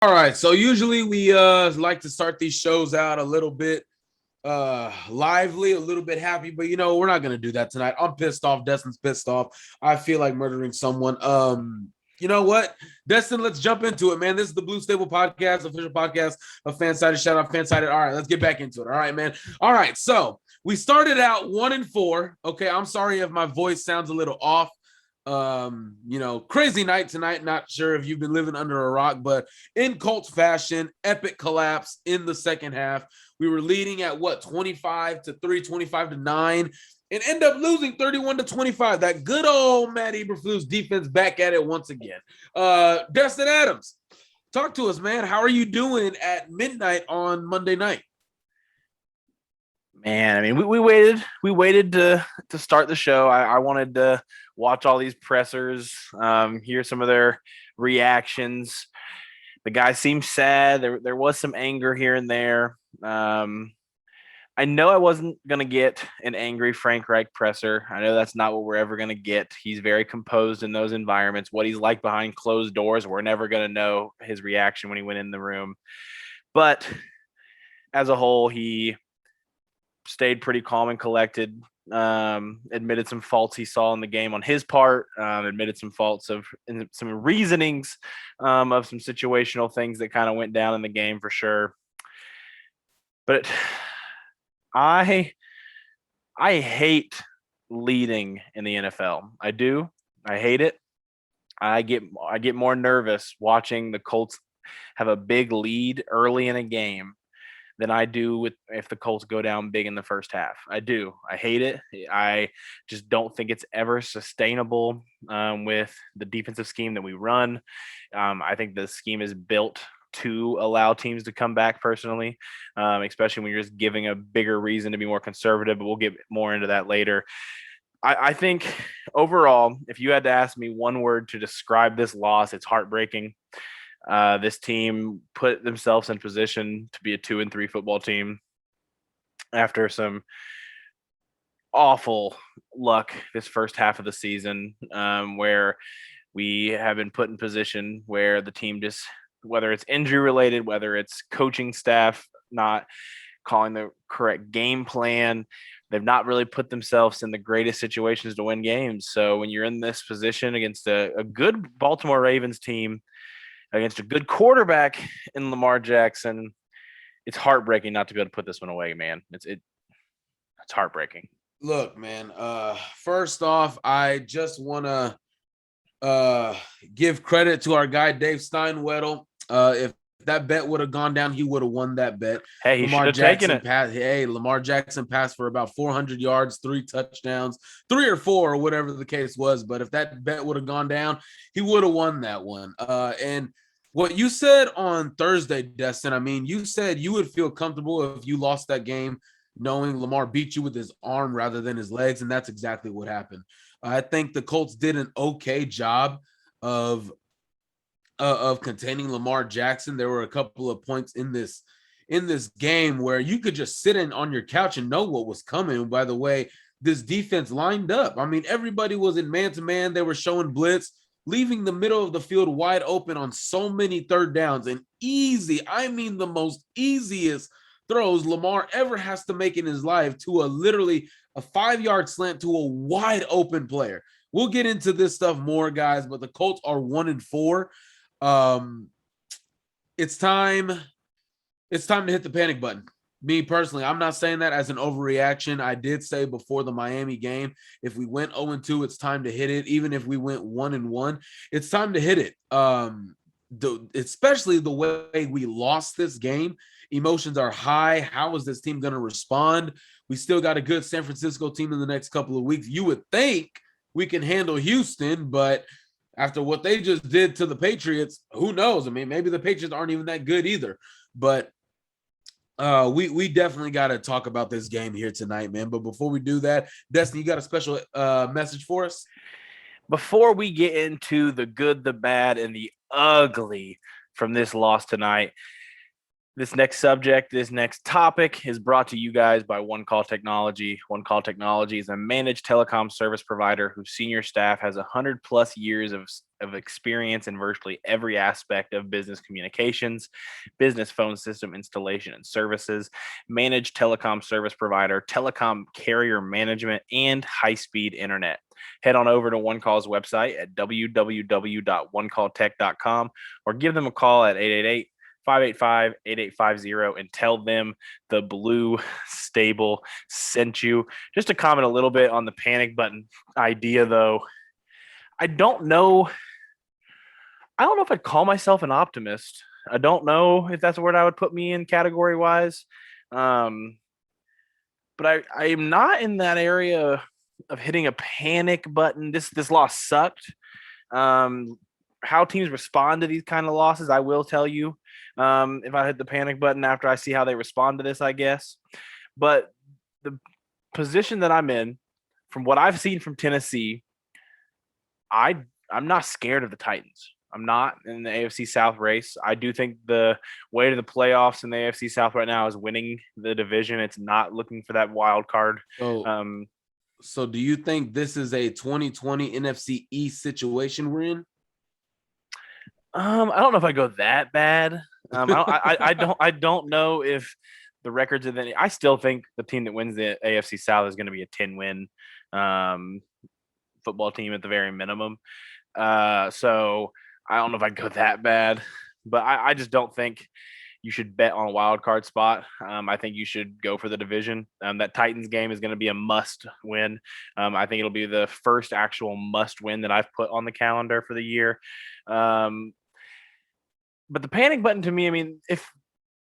All right, so usually we like to start these shows out a little bit lively, a little bit happy, but we're not gonna do that tonight. I'm pissed off. Destin's pissed off. I feel like murdering someone. You know what, Destin? Let's jump into it, man. This is the Blue Stable Podcast, official podcast of Fansided. Shout out Fansided. All right, let's get back into it. All right, man. All right, so we started out 1-4. Okay, I'm sorry if my voice sounds a little off. Crazy night tonight. Not sure if you've been living under a rock, but in Colts fashion, epic collapse in the second half. We were leading at 25-3, 25-9, and end up losing 31-25. That good old Matt Eberflus defense back at it once again. Destin Adams, talk to us, man. How are you doing at midnight on Monday night? Man, I mean, we waited to start the show. I wanted to watch all these pressers, hear some of their reactions. The guy seemed sad. There was some anger here and there. I know I wasn't gonna get an angry Frank Reich presser. I know that's not what we're ever gonna get. He's very composed in those environments. What he's like behind closed doors, we're never gonna know his reaction when he went in the room. But as a whole, he stayed pretty calm and collected. Admitted some faults he saw in the game on his part. Admitted some faults of some reasonings of some situational things that kind of went down in the game for sure. But I hate leading in the NFL. I do. I hate it. I get more nervous watching the Colts have a big lead early in a game than I do with if the Colts go down big in the first half. I do. I hate it. I just don't think it's ever sustainable with the defensive scheme that we run. I think the scheme is built to allow teams to come back personally, especially when you're just giving a bigger reason to be more conservative, but we'll get more into that later. I think overall, if you had to ask me one word to describe this loss, it's heartbreaking. This team put themselves in position to be a 2-3 football team after some awful luck this first half of the season, where we have been put in position where the team just, whether it's injury related, whether it's coaching staff not calling the correct game plan, they've not really put themselves in the greatest situations to win games. So when you're in this position against a good Baltimore Ravens team, against a good quarterback in Lamar Jackson, it's heartbreaking not to be able to put this one away, man. It's heartbreaking. Look, man. First off, I just want to give credit to our guy Dave Steinwedel. If that bet would have gone down, he would have won that bet. Hey, he should have taken it. Lamar Jackson passed for about 400 yards, 3 touchdowns, 3 or 4, or whatever the case was. But if that bet would have gone down, he would have won that one. And what you said on Thursday, Destin, I mean, you said you would feel comfortable if you lost that game knowing Lamar beat you with his arm rather than his legs, and that's exactly what happened. I think the Colts did an okay job of containing Lamar Jackson. There were a couple of points in this game where you could just sit in on your couch and know what was coming. By the way, this defense lined up. I mean, everybody was in man-to-man. They were showing blitz, leaving the middle of the field wide open on so many third downs. And easy, I mean the most easiest throws Lamar ever has to make in his life, to literally a 5-yard slant to a wide open player. We'll get into this stuff more, guys, but the Colts are 1-4. It's time to hit the panic button. Me personally, I'm not saying that as an overreaction. I did say before the Miami game, if we went 0-2, it's time to hit it. Even if we went 1-1, it's time to hit it. Especially the way we lost this game. Emotions are high. How is this team going to respond? We still got a good San Francisco team in the next couple of weeks. You would think we can handle Houston, but after what they just did to the Patriots, who knows? I mean, maybe the Patriots aren't even that good either. But we definitely got to talk about this game here tonight, man. But before we do that, Destiny, you got a special message for us? Before we get into the good, the bad, and the ugly from this loss tonight, This next subject, this next topic is brought to you guys by One Call Technology. One Call Technology is a managed telecom service provider whose senior staff has 100+ years of experience in virtually every aspect of business communications, business phone system installation and services, managed telecom service provider, telecom carrier management, and high-speed internet. Head on over to One Call's website at www.onecalltech.com or give them a call at 888-585-8850 and tell them the Blue Stable sent you. Just to comment a little bit on the panic button idea, though, I don't know. I don't know if I'd call myself an optimist. I don't know if that's a word I would put me in category wise. But I am not in that area of hitting a panic button. This loss sucked. How teams respond to these kind of losses, I will tell you. If I hit the panic button after I see how they respond to this, I guess. But the position that I'm in, from what I've seen from Tennessee, I'm not scared of the Titans. I'm not in the AFC South race. I do think the way to the playoffs in the AFC South right now is winning the division. It's not looking for that wild card. So do you think this is a 2020 NFC East situation we're in? I don't know if I go that bad. I don't know if the records of I still think the team that wins the AFC South is going to be a 10-win football team at the very minimum. So I don't know if I go that bad, but I just don't think you should bet on a wild card spot. I think you should go for the division. That Titans game is going to be a must win. I think it'll be the first actual must win that I've put on the calendar for the year. But the panic button to me, I mean, if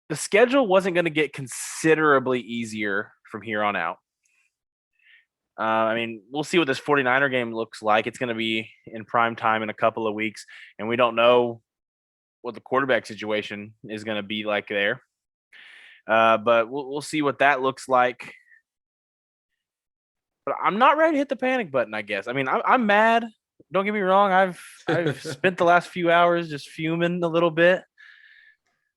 the schedule wasn't going to get considerably easier from here on out, I mean, we'll see what this 49er game looks like. It's going to be in prime time in a couple of weeks, and we don't know what the quarterback situation is going to be like there. But we'll see what that looks like. But I'm not ready to hit the panic button, I guess. I mean, I'm mad. Don't get me wrong. I've spent the last few hours just fuming a little bit,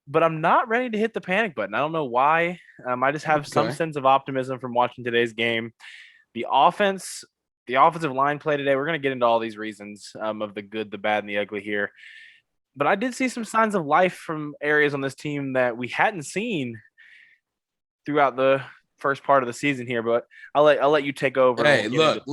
but I'm not ready to hit the panic button. I don't know why. I just have some sense of optimism from watching today's game. The offensive line play today, we're going to get into all these reasons of the good, the bad, and the ugly here. But I did see some signs of life from areas on this team that we hadn't seen throughout the first part of the season here. But I'll let you take over. Hey, look.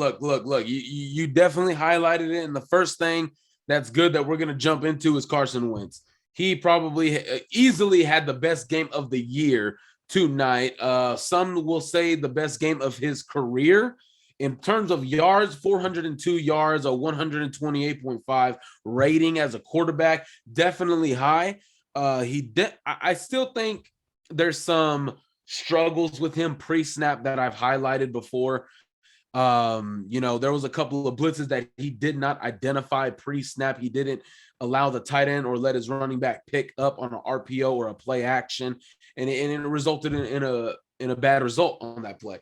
You definitely highlighted it. And the first thing that's good that we're going to jump into is Carson Wentz. He probably easily had the best game of the year tonight. Some will say the best game of his career. In terms of yards, 402 yards, a 128.5 rating as a quarterback, definitely high. I still think there's some struggles with him pre-snap that I've highlighted before. There was a couple of blitzes that he did not identify pre-snap. He didn't allow the tight end or let his running back pick up on an RPO or a play action, and it resulted in a bad result on that play.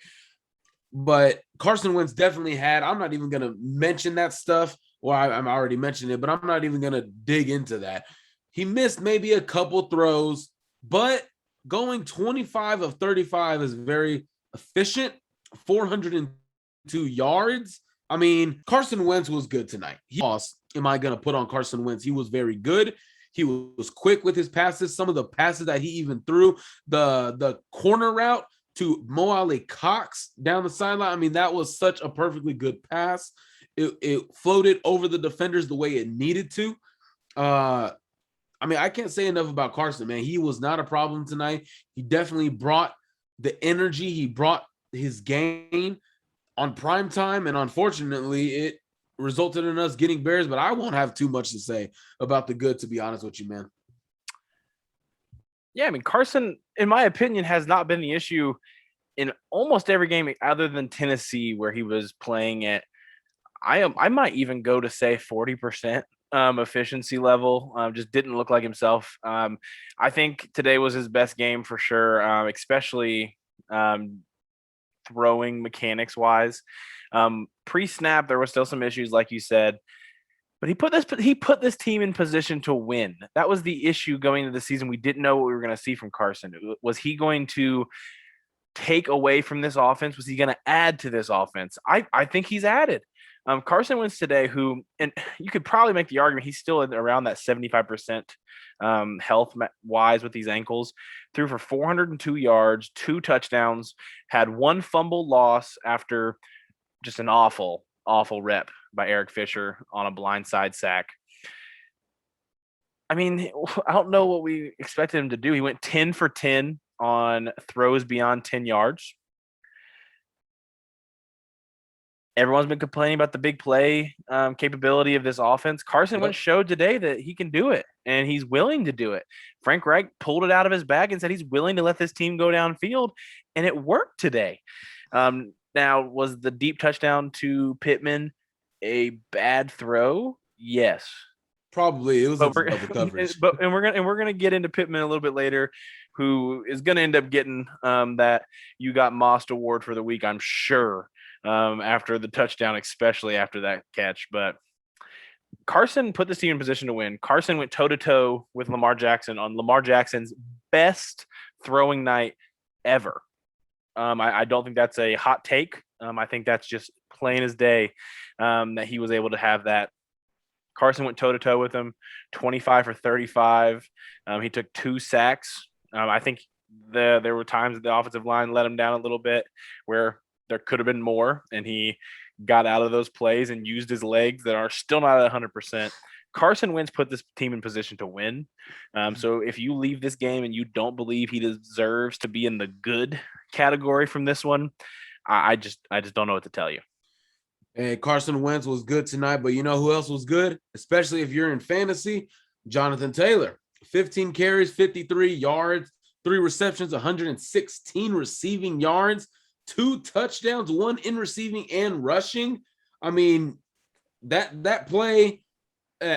But Carson Wentz definitely had. I'm not even going to mention that stuff. Well, I'm already mentioning it, but I'm not even going to dig into that. He missed maybe a couple throws, but going 25 of 35 is very efficient. 402 yards. I mean, Carson Wentz was good tonight. Am I going to put on Carson Wentz? He was very good. He was quick with his passes. Some of the passes that he even threw, the corner route to Mo Ali Cox down the sideline. I mean, that was such a perfectly good pass. It floated over the defenders the way it needed to. I mean, I can't say enough about Carson, man. He was not a problem tonight. He definitely brought the energy. He brought his game on prime time, and unfortunately, it resulted in us getting Bears, but I won't have too much to say about the good, to be honest with you, man. Yeah, I mean, Carson, in my opinion, has not been the issue in almost every game other than Tennessee, where he was playing at, I might even go to say 40% efficiency level. Just didn't look like himself. I think today was his best game for sure, especially throwing mechanics wise. Pre-snap, there were still some issues, like you said. But he put this team in position to win. That was the issue going into the season. We didn't know what we were going to see from Carson. Was he going to take away from this offense? Was he going to add to this offense? I think he's added. Carson Wentz today, who, and you could probably make the argument he's still around that 75% health wise with these ankles, threw for 402 yards, 2 touchdowns, had 1 fumble loss after just an awful rep by Eric Fisher on a blindside sack. I mean, I don't know what we expected him to do. He went 10 for 10 on throws beyond 10 yards. Everyone's been complaining about the big play capability of this offense. Carson Wentz showed today that he can do it, and he's willing to do it. Frank Reich pulled it out of his bag and said he's willing to let this team go downfield, and it worked today. Now, was the deep touchdown to Pittman a bad throw? Yes. Probably. It was a double coverage. We're gonna get into Pittman a little bit later, who is gonna end up getting that "you got mossed" award for the week, I'm sure, after the touchdown, especially after that catch. But Carson put this team in position to win. Carson went toe-to-toe with Lamar Jackson on Lamar Jackson's best throwing night ever. I don't think that's a hot take. I think that's just plain as day that he was able to have that. Carson went toe-to-toe with him, 25 for 35. He took 2 sacks. I think there were times that the offensive line let him down a little bit where there could have been more, and he got out of those plays and used his legs that are still not at 100%. Carson Wentz put this team in position to win. So if you leave this game and you don't believe he deserves to be in the good category from this one, I just don't know what to tell you. And Carson Wentz was good tonight, but you know who else was good? Especially if you're in fantasy, Jonathan Taylor. 15 carries, 53 yards, 3 receptions, 116 receiving yards, 2 touchdowns, 1 in receiving and rushing. I mean, that play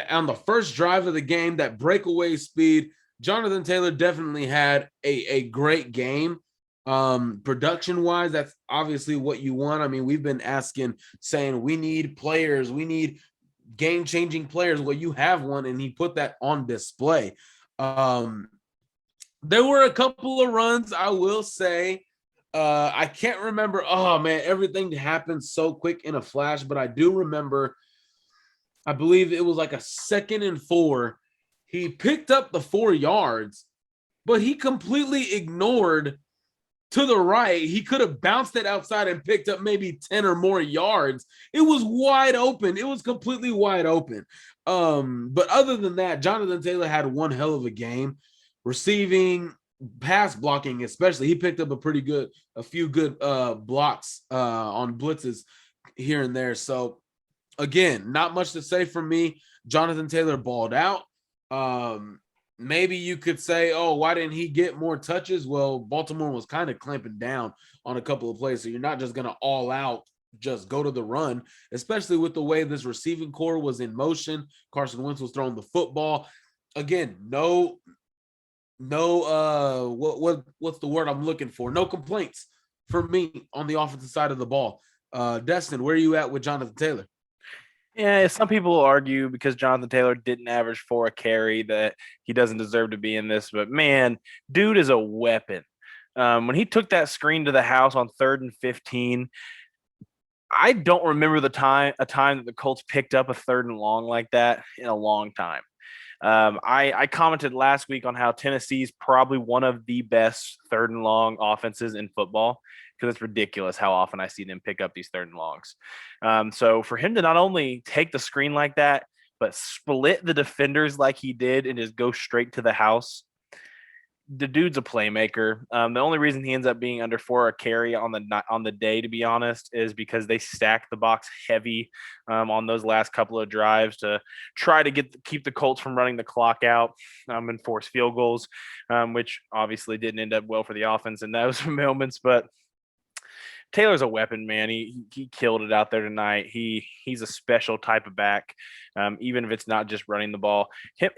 on the first drive of the game, that breakaway speed, Jonathan Taylor definitely had a great game. Production wise, that's obviously what you want. I mean, we've been saying we need players, we need game-changing players. Well, you have one, and he put that on display. There were a couple of runs, I will say. I can't remember. Oh man, everything happened so quick in a flash, but I do remember, I believe it was like a 2nd and 4. He picked up the 4 yards, but he completely ignored to the right. He could have bounced it outside and picked up maybe 10 or more yards. It was wide open. It was completely wide open. But other than that, Jonathan Taylor had one hell of a game. Receiving, pass blocking, especially. He picked up a few good blocks on blitzes here and there. So again, not much to say from me. Jonathan Taylor balled out. Maybe you could say, oh, why didn't he get more touches? Well, Baltimore was kind of clamping down on a couple of plays. So you're not just going to all out just go to the run, especially with the way this receiving core was in motion. Carson Wentz was throwing the football. Again, what's the word I'm looking for? No complaints for me on the offensive side of the ball. Destin, where are you at with Jonathan Taylor? Yeah, some people argue because Jonathan Taylor didn't average 4 a carry that he doesn't deserve to be in this. But, man, dude is a weapon. When he took that screen to the house on 3rd and 15, I don't remember a time that the Colts picked up a 3rd and long like that in a long time. I commented last week on how Tennessee's probably one of the best 3rd and long offenses in football, because it's ridiculous how often I see them pick up these 3rd and longs. So for him to not only take the screen like that, but split the defenders like he did and just go straight to the house, the dude's a playmaker. The only reason he ends up being under 4 a carry on the day, to be honest, is because they stacked the box heavy on those last couple of drives to try to keep the Colts from running the clock out and force field goals, which obviously didn't end up well for the offense in those moments. But Taylor's a weapon, man. He killed it out there tonight. He's a special type of back, even if it's not just running the ball.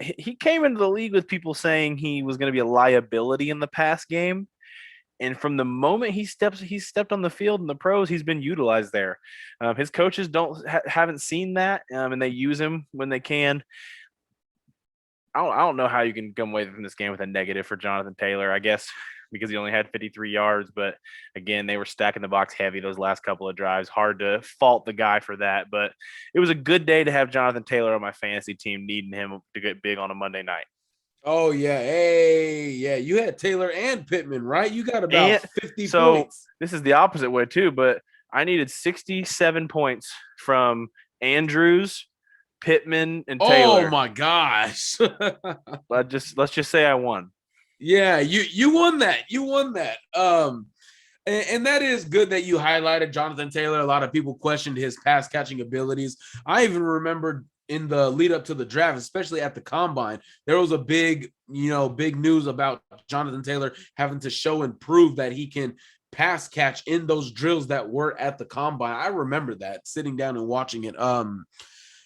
He came into the league with people saying he was going to be a liability in the pass game. And from the moment he stepped on the field in the pros, he's been utilized there. His coaches haven't seen that, and they use him when they can. I don't know how you can come away from this game with a negative for Jonathan Taylor. I guess because he only had 53 yards, but again, they were stacking the box heavy those last couple of drives. Hard to fault the guy for that, but it was a good day to have Jonathan Taylor on my fantasy team, needing him to get big on a Monday night. Oh yeah, hey, yeah, you had Taylor and Pittman, right? You got about And 50 so points. this is the opposite way too, but I needed 67 points from Andrews, Pittman, and Taylor. Oh my gosh. Let's just say I won. Yeah, you won that. You won that. And that is good that you highlighted Jonathan Taylor. A lot of people questioned his pass catching abilities. I even remembered in the lead up to the draft, especially at the combine, there was a big news about Jonathan Taylor having to show and prove that he can pass catch in those drills that were at the combine. I remember that, sitting down and watching it.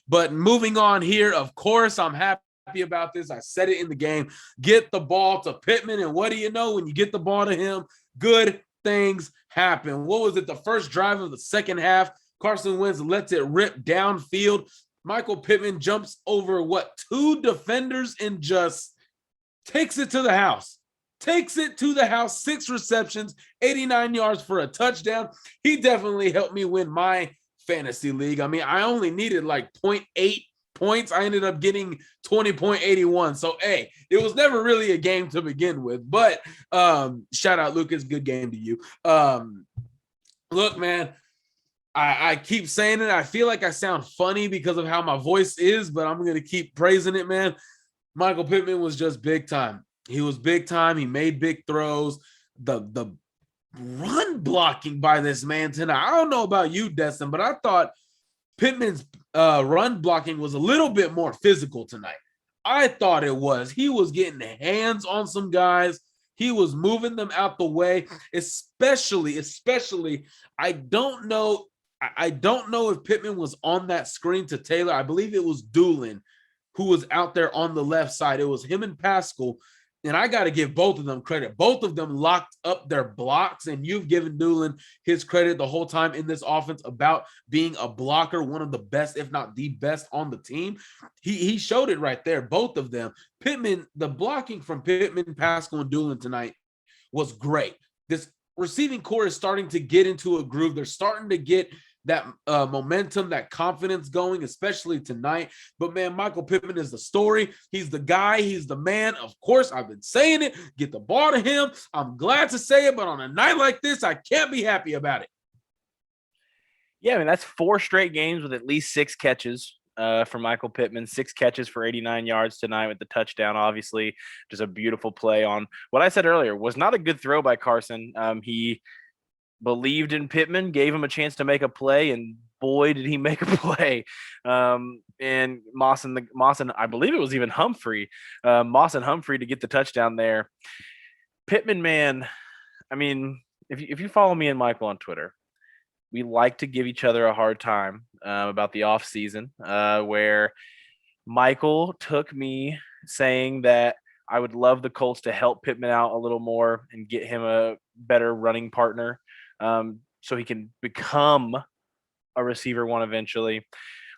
But moving on here, of course, I'm happy about this. I said it in the game. Get the ball to Pittman, and what do you know? When you get the ball to him, good things happen. What was it? The first drive of the second half, Carson Wentz lets it rip downfield. Michael Pittman jumps over two defenders and just takes it to the house. Takes it to the house. 6 receptions, 89 yards for a touchdown. He definitely helped me win my fantasy league. I mean, I only needed like 0.8 points. I ended up getting 20.81. So, hey, it was never really a game to begin with. But shout out, Lucas. Good game to you. Look, man, I keep saying it. I feel like I sound funny because of how my voice is, but I'm going to keep praising it, man. Michael Pittman was just big time. He was big time. He made big throws. The run blocking by this man tonight. I don't know about you, Destin, but I thought Pittman's run blocking was a little bit more physical tonight. I thought it was. He was getting hands on some guys. He was moving them out the way, especially, I don't know if Pittman was on that screen to Taylor. I believe it was Doolin who was out there on the left side. It was him and Pascal. And I got to give both of them credit. Both of them locked up their blocks, and you've given Doolin his credit the whole time in this offense about being a blocker, one of the best, if not the best on the team. He showed it right there, both of them. Pittman, the blocking from Pittman, Pascal, and Doolin tonight was great. This receiving core is starting to get into a groove. They're starting to get that momentum, that confidence going, especially tonight. But man, Michael Pittman is the story. He's the guy. He's the man. Of course, I've been saying it. Get the ball to him. I'm glad to say it, but on a night like this, I can't be happy about it. Yeah, I mean, that's 4 straight games with at least 6 catches for Michael Pittman. 6 catches for 89 yards tonight with the touchdown, obviously. Just a beautiful play on what I said earlier was not a good throw by Carson. He believed in Pittman, gave him a chance to make a play, and boy, did he make a play. And Moss and I believe it was even Humphrey, Moss and Humphrey to get the touchdown there. Pittman, man, I mean, if you follow me and Michael on Twitter, we like to give each other a hard time about the offseason, where Michael took me saying that I would love the Colts to help Pittman out a little more and get him a better running partner, so he can become a receiver one eventually.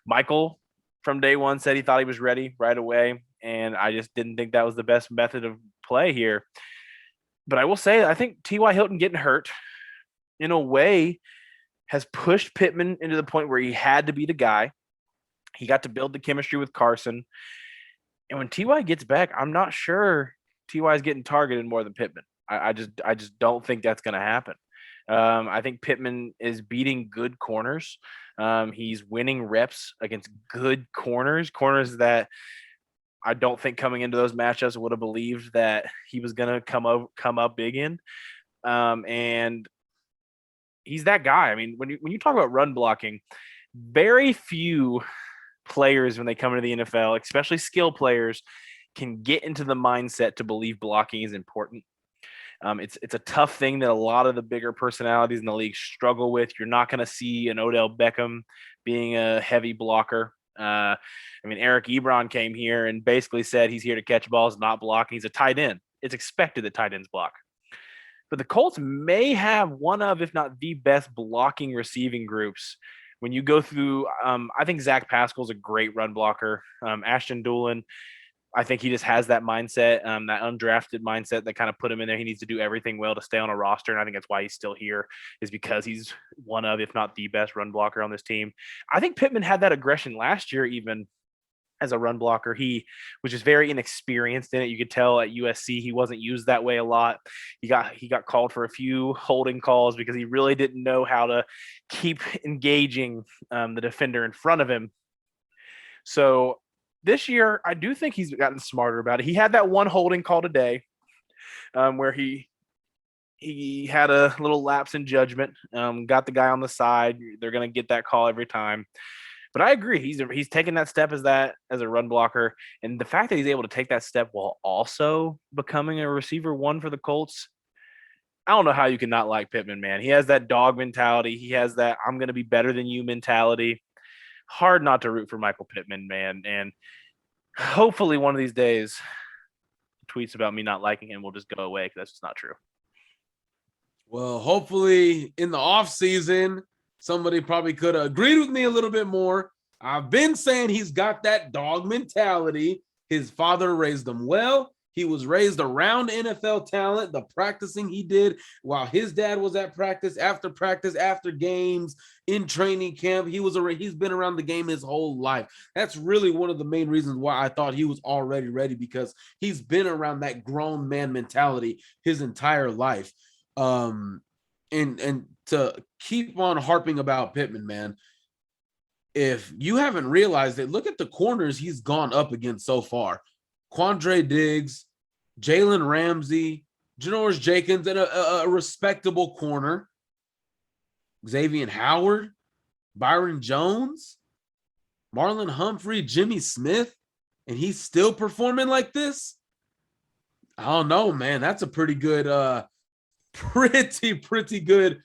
Michael, from day one, said he thought he was ready right away, and I just didn't think that was the best method of play here. But I will say, I think T.Y. Hilton getting hurt, in a way, has pushed Pittman into the point where he had to be the guy. He got to build the chemistry with Carson. And when T.Y. gets back, I'm not sure T.Y. is getting targeted more than Pittman. I just don't think that's going to happen. I think Pittman is beating good corners. He's winning reps against good corners that I don't think coming into those matchups would have believed that he was going to come up big in. And he's that guy. I mean, when you talk about run blocking, very few players when they come into the NFL, especially skill players, can get into the mindset to believe blocking is important. It's a tough thing that a lot of the bigger personalities in the league struggle with. You're not going to see an Odell Beckham being a heavy blocker. I mean, Eric Ebron came here and basically said he's here to catch balls, not block. He's a tight end. It's expected that tight ends block. but the Colts may have one of, if not the best blocking receiving groups. When you go through, I think Zach Pascal's a great run blocker. Ashton Doolin, I think he just has that mindset, that undrafted mindset that kind of put him in there. He needs to do everything well to stay on a roster, and I think that's why he's still here, is because he's one of, if not the best run blocker on this team. I think Pittman had that aggression last year, even as a run blocker. He was just very inexperienced in it. You could tell at USC he wasn't used that way a lot. He got called for a few holding calls because he really didn't know how to keep engaging the defender in front of him. So this year, I do think he's gotten smarter about it. He had that one holding call today where he had a little lapse in judgment, got the guy on the side. They're going to get that call every time. But I agree. He's taken that step as a run blocker. And the fact that he's able to take that step while also becoming a receiver one for the Colts, I don't know how you can not like Pittman, man. He has that dog mentality. He has that I'm going to be better than you mentality. Hard not to root for Michael Pittman, man. And hopefully one of these days, tweets about me not liking him will just go away, because that's just not true. Well, hopefully in the offseason, somebody probably could have agreed with me a little bit more. I've been saying he's got that dog mentality. His father raised him well. He was raised around NFL talent, the practicing he did while his dad was at practice, after games, in training camp. He's been around the game his whole life. That's really one of the main reasons why I thought he was already ready, because he's been around that grown man mentality his entire life. And to keep on harping about Pittman, man, if you haven't realized it, look at the corners he's gone up against so far. Quandre Diggs, Jalen Ramsey, Janoris Jenkins, and a respectable corner. Xavier Howard, Byron Jones, Marlon Humphrey, Jimmy Smith, and he's still performing like this? I don't know, man. That's a pretty good pretty good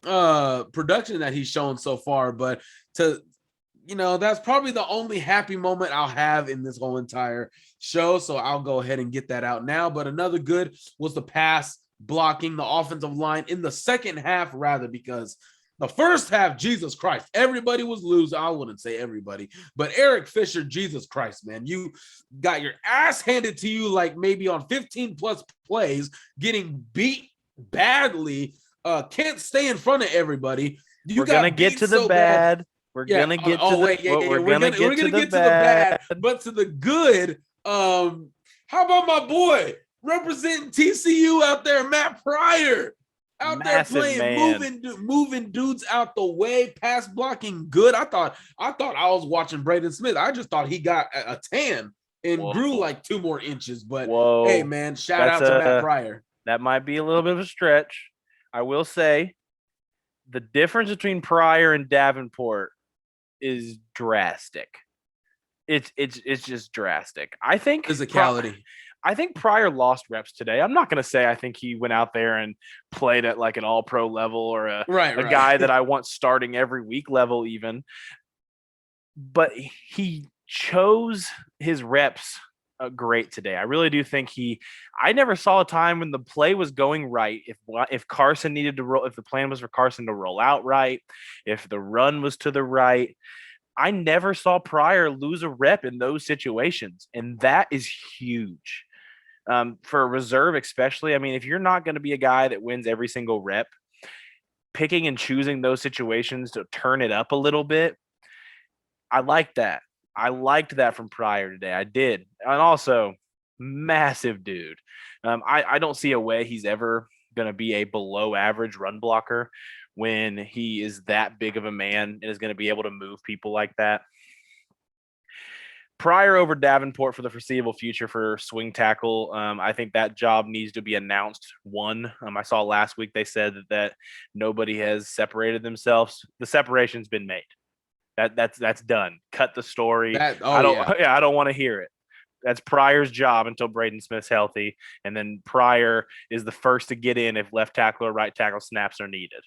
production that he's shown so far. But that's probably the only happy moment I'll have in this whole entire show, so I'll go ahead and get that out now. But another good was the pass blocking, the offensive line in the second half, rather, because the first half, Jesus Christ, everybody was losing. I wouldn't say everybody, but Eric Fisher, Jesus Christ, man, you got your ass handed to you like maybe on 15 plus plays, getting beat badly, can't stay in front of everybody. We're gonna get to the bad. We're gonna get to the bad, but to the good. How about my boy representing TCU out there, Matt Pryor, out Massive there playing, man. moving dudes out the way, pass blocking good. I thought I was watching Braden Smith. I just thought he got a tan and grew like 2 more inches. But hey, man, shout out to Matt Pryor. That might be a little bit of a stretch. I will say the difference between Pryor and Davenport is drastic. It's just drastic. I think physicality. I think Pryor lost reps today. I'm not going to say I think he went out there and played at like an all-pro level or a guy that I want starting every week level even. But he chose his reps great today. I really do think I never saw a time when the play was going right. If Carson needed to roll, if the plan was for Carson to roll out right, if the run was to the right, I never saw Pryor lose a rep in those situations. And that is huge for a reserve, especially. I mean, if you're not going to be a guy that wins every single rep, picking and choosing those situations to turn it up a little bit, I like that. I liked that from Pryor today. I did. And also, massive dude. I don't see a way he's ever going to be a below average run blocker when he is that big of a man and is going to be able to move people like that. Pryor over Davenport for the foreseeable future for swing tackle. I think that job needs to be announced. I saw last week they said that nobody has separated themselves. The separation's been made. That's done. Cut the story. I don't want to hear it. That's Pryor's job until Braden Smith's healthy, and then Pryor is the first to get in if left tackle or right tackle snaps are needed.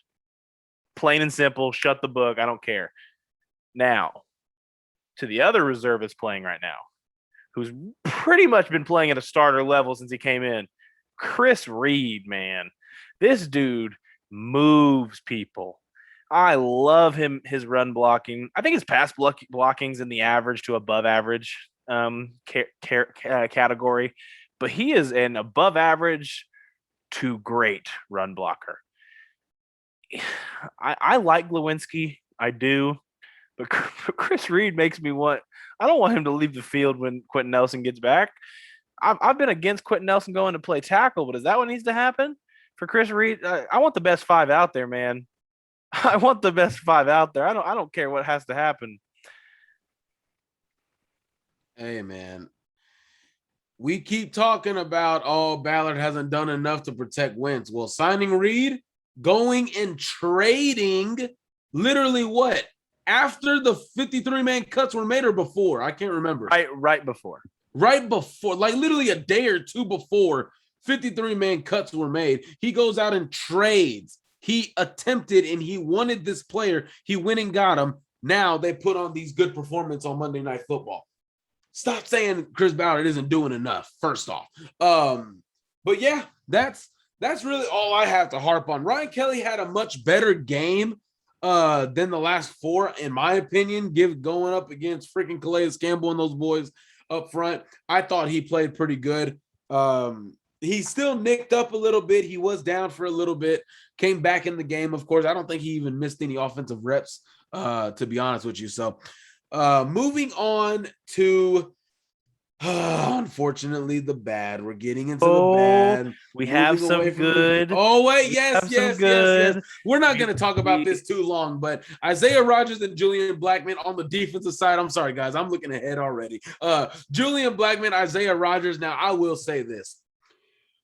Plain and simple. Shut the book. I don't care. Now, to the other reserve that's playing right now, who's pretty much been playing at a starter level since he came in, Chris Reed, man. This dude moves people. I love his run blocking. I think his pass blocking's in the average to above average category, but he is an above average to great run blocker. I like Lewinsky, I do, but Chris Reed makes me want. I don't want him to leave the field when Quentin Nelson gets back. I've been against Quentin Nelson going to play tackle, but is that what needs to happen for Chris Reed? I want the best five out there, man. I want the best five out there. I don't care what has to happen. Hey, man. We keep talking about, Ballard hasn't done enough to protect Wentz. Well, signing Reed, going and trading literally what? After the 53-man cuts were made or before? I can't remember. Right before. Right before, like literally a day or two before 53-man cuts were made, he goes out and trades. He attempted and he wanted this player. He went and got him. Now they put on these good performance on Monday Night Football. Stop saying Chris Ballard isn't doing enough, first off. But yeah, that's really all I have to harp on. Ryan Kelly had a much better game than the last four, in my opinion, going up against freaking Calais Campbell and those boys up front. I thought he played pretty good. He still nicked up a little bit. He was down for a little bit, came back in the game. Of course, I don't think he even missed any offensive reps, to be honest with you. So moving on to unfortunately the bad. We're getting into the bad. We have some good. Oh wait, yes. We're not going to talk about this too long, but Isaiah Rodgers and Julian Blackmon on the defensive side. I'm sorry, guys. I'm looking ahead already. Julian Blackmon, Isaiah Rodgers. Now, I will say this.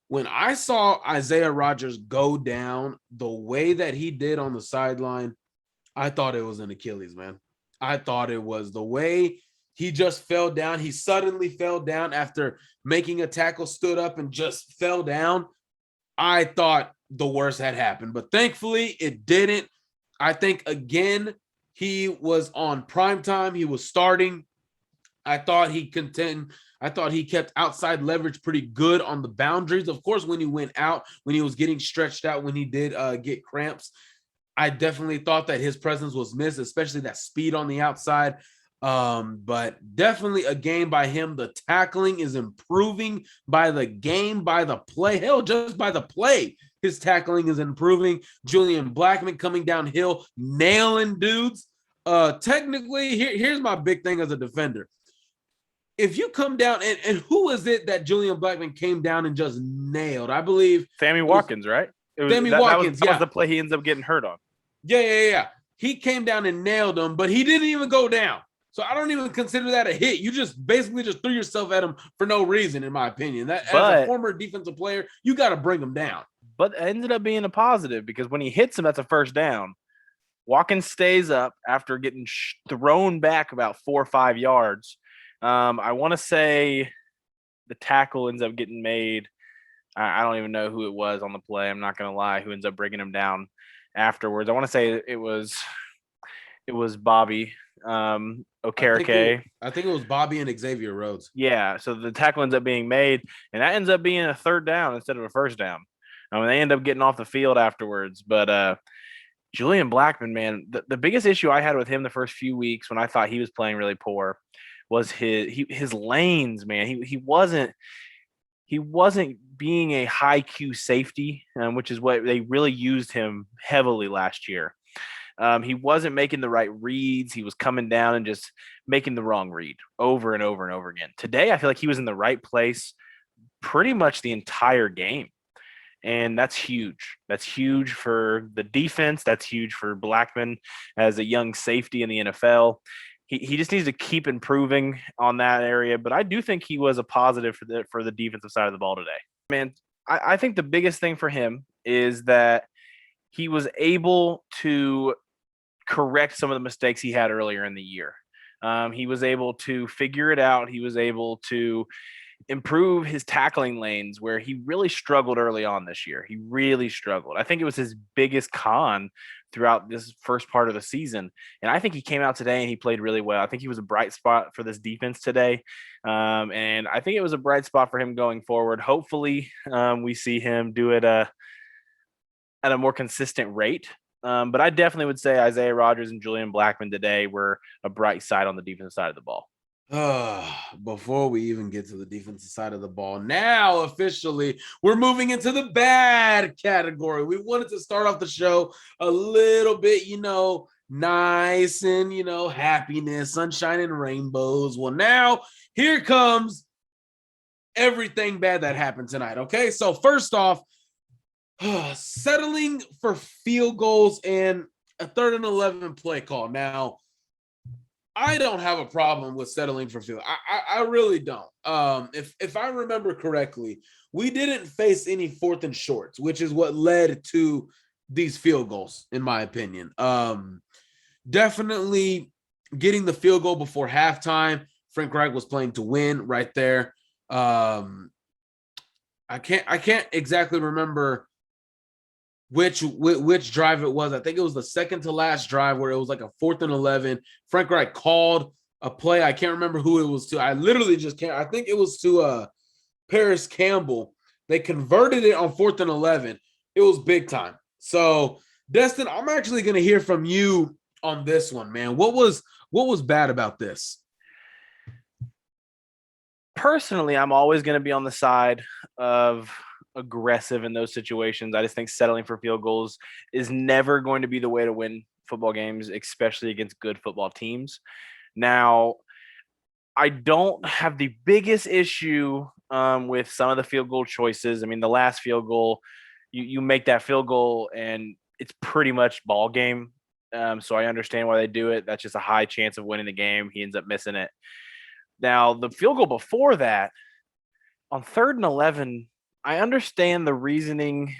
When I saw Isaiah Rodgers go down the way that he did on the sideline, I thought it was an Achilles, man. I thought it was the way he just fell down. He suddenly fell down after making a tackle, stood up and just fell down. I thought the worst had happened, but thankfully it didn't. I think, again, he was on prime time. He was starting. I thought he kept outside leverage pretty good on the boundaries. Of course, when he went out, when he was getting stretched out, when he did get cramps, I definitely thought that his presence was missed, especially that speed on the outside. But definitely a game by him. The tackling is improving by the game, by the play. Hell, just by the play, his tackling is improving. Julian Blackmon coming downhill, nailing dudes. Technically, here's my big thing as a defender. If you come down, and who was it that Julian Blackmon came down and just nailed? I believe Sammy Watkins, right? Sammy Watkins. That was the play he ends up getting hurt on. Yeah. He came down and nailed him, but he didn't even go down. So I don't even consider that a hit. You just basically just threw yourself at him for no reason, in my opinion. As a former defensive player, you got to bring him down. But it ended up being a positive because when he hits him, that's a first down. Watkins stays up after getting thrown back about 4 or 5 yards. I want to say the tackle ends up getting made. I don't even know who it was on the play. I'm not going to lie. Who ends up bringing him down afterwards? I want to say it was Bobby Okereke. I think it was Bobby and Xavier Rhodes. Yeah. So the tackle ends up being made, and that ends up being a third down instead of a first down. I mean, they end up getting off the field afterwards. But Julian Blackmon, man, the biggest issue I had with him the first few weeks when I thought he was playing really poor was his lanes, man. He wasn't being a high Q safety, which is what they really used him heavily last year. He wasn't making the right reads. He was coming down and just making the wrong read over and over and over again. Today, I feel like he was in the right place pretty much the entire game. And that's huge. That's huge for the defense. That's huge for Blackmon as a young safety in the NFL. He just needs to keep improving on that area. But I do think he was a positive for the defensive side of the ball today. Man, I think the biggest thing for him is that he was able to correct some of the mistakes he had earlier in the year. He was able to figure it out. He was able to improve his tackling lanes where he really struggled early on this year. He really struggled. I think it was his biggest con throughout this first part of the season. And I think he came out today and he played really well. I think he was a bright spot for this defense today. And I think it was a bright spot for him going forward. Hopefully we see him do it at a more consistent rate. But I definitely would say Isaiah Rodgers and Julian Blackmon today were a bright side on the defensive side of the ball. Before we even get to the defensive side of the ball, now officially we're moving into the bad category. We wanted to start off the show a little bit, nice and, happiness, sunshine and rainbows. Well, now here comes everything bad that happened tonight. Okay, so first off, settling for field goals and a 3rd and 11 play call. Now, I don't have a problem with settling for field. I really don't. If I remember correctly, we didn't face any 4th and shorts, which is what led to these field goals, in my opinion. Definitely getting the field goal before halftime. Frank Reich was playing to win right there. I can't exactly remember which drive it was. I think it was the second to last drive where it was like a 4th and 11. Frank Reich called a play. I can't remember who it was to. I literally just can't. I think it was to Paris Campbell. They converted it on 4th and 11. It was big time. So, Destin, I'm actually going to hear from you on this one, man. What was bad about this? Personally, I'm always going to be on the side of aggressive in those situations. I just think settling for field goals is never going to be the way to win football games, especially against good football teams. Now, I don't have the biggest issue with some of the field goal choices. I mean, the last field goal, you make that field goal and it's pretty much ball game. So I understand why they do it. That's just a high chance of winning the game. He ends up missing it. Now, the field goal before that, on 3rd and 11, I understand the reasoning.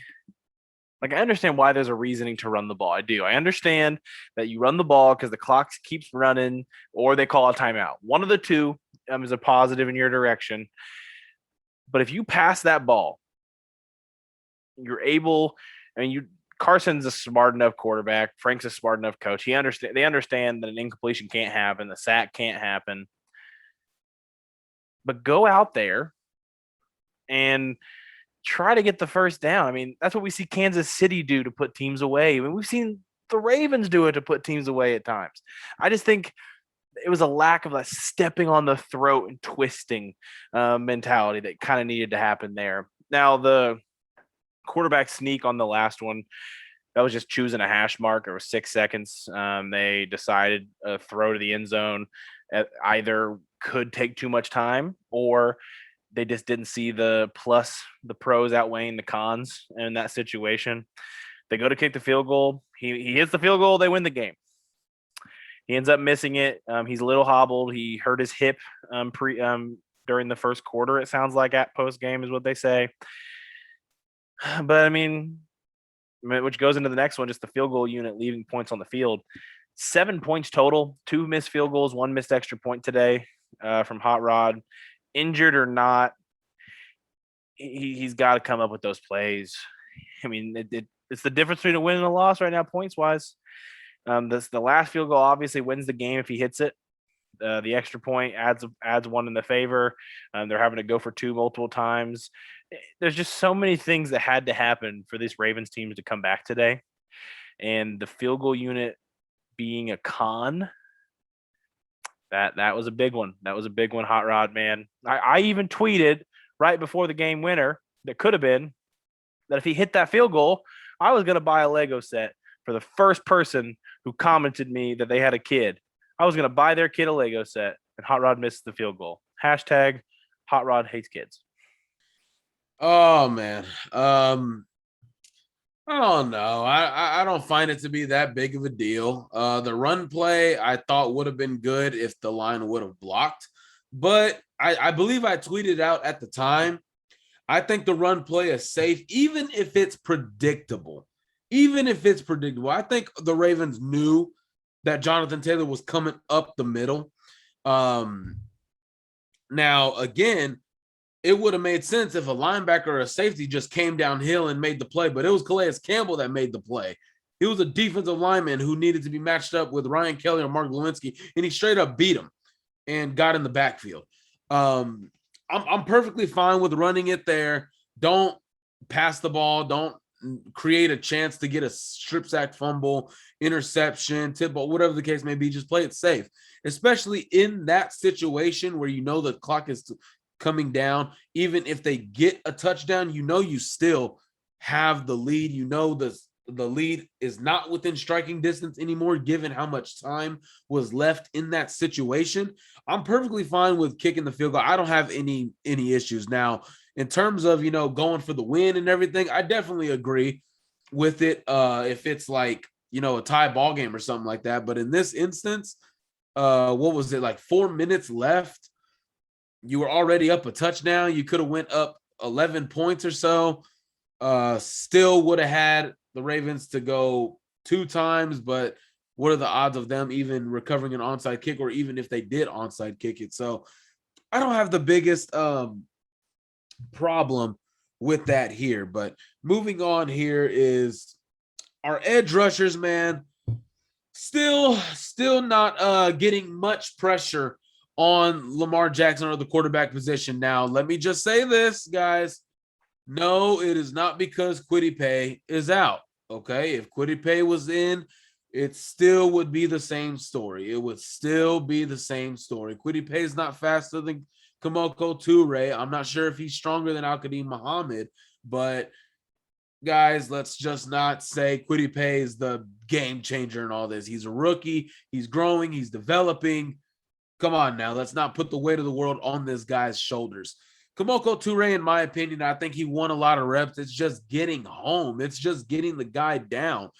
Like, I understand why there's a reasoning to run the ball. I do. I understand that you run the ball because the clock keeps running or they call a timeout. One of the two is a positive in your direction. But if you pass that ball, you're able – Carson's a smart enough quarterback. Frank's a smart enough coach. They understand that an incompletion can't happen. The sack can't happen. But go out there and try to get the first down. I mean, that's what we see Kansas City do to put teams away. I mean, we've seen the Ravens do it to put teams away at times. I just think it was a lack of that stepping on the throat and twisting mentality that kind of needed to happen there. Now, the quarterback sneak on the last one, that was just choosing a hash mark. It was 6 seconds. They decided a throw to the end zone either could take too much time or they just didn't see the pros outweighing the cons in that situation. They go to kick the field goal. He hits the field goal. They win the game. He ends up missing it. He's a little hobbled. He hurt his hip during the first quarter, it sounds like, at post game is what they say. But, I mean, which goes into the next one, just the field goal unit leaving points on the field. 7 points total, 2 missed field goals, 1 missed extra point today from Hot Rod. Injured or not, he's got to come up with those plays. I mean, it's the difference between a win and a loss right now, points-wise. The last field goal obviously wins the game if he hits it. The extra point adds one in the favor. They're having to go for 2 multiple times. There's just so many things that had to happen for these Ravens teams to come back today. And the field goal unit being a con, that was a big one. That was a big one, Hot Rod, man. I even tweeted right before the game winner that could have been that if he hit that field goal, I was going to buy a Lego set for the first person who commented me that they had a kid. I was going to buy their kid a Lego set, and Hot Rod missed the field goal. Hashtag Hot Rod hates kids. Oh, man. I don't know. I don't find it to be that big of a deal. The run play I thought would have been good if the line would have blocked. But I believe I tweeted out at the time, I think the run play is safe, even if it's predictable. Even if it's predictable. I think the Ravens knew that Jonathan Taylor was coming up the middle. Now, again, it would have made sense if a linebacker or a safety just came downhill and made the play, but it was Calais Campbell that made the play. He was a defensive lineman who needed to be matched up with Ryan Kelly or Mark Lewinsky, and he straight up beat him and got in the backfield. I'm perfectly fine with running it there. Don't pass the ball. Don't create a chance to get a strip sack, fumble, interception, tip ball, whatever the case may be. Just play it safe, especially in that situation where you know the clock is coming down. Even if they get a touchdown, you know you still have the lead. You know the lead is not within striking distance anymore, given how much time was left in that situation. I'm perfectly fine with kicking the field goal. I don't have any issues. Now, in terms of, going for the win and everything, I definitely agree with it. If it's like, a tie ball game or something like that. But in this instance, what was it, like 4 minutes left? You were already up a touchdown. You could have went up 11 points or so. Still would have had the Ravens to go 2 times, but what are the odds of them even recovering an onside kick, or even if they did onside kick it? So I don't have the biggest problem with that here. But moving on here is our edge rushers, man. Still not getting much pressure on Lamar Jackson or the quarterback position. Now, let me just say this, guys. No, it is not because Kwity Paye is out. Okay, if Kwity Paye was in, it still would be the same story. It would still be the same story. Kwity Paye is not faster than Kamoko Toure. I'm not sure if he's stronger than Al-Qadim Muhammad, but guys, let's just not say Kwity Paye is the game changer in all this. He's a rookie. He's growing. He's developing. Come on now. Let's not put the weight of the world on this guy's shoulders. Kamoko Toure, in my opinion, I think he won a lot of reps. It's just getting home. It's just getting the guy down.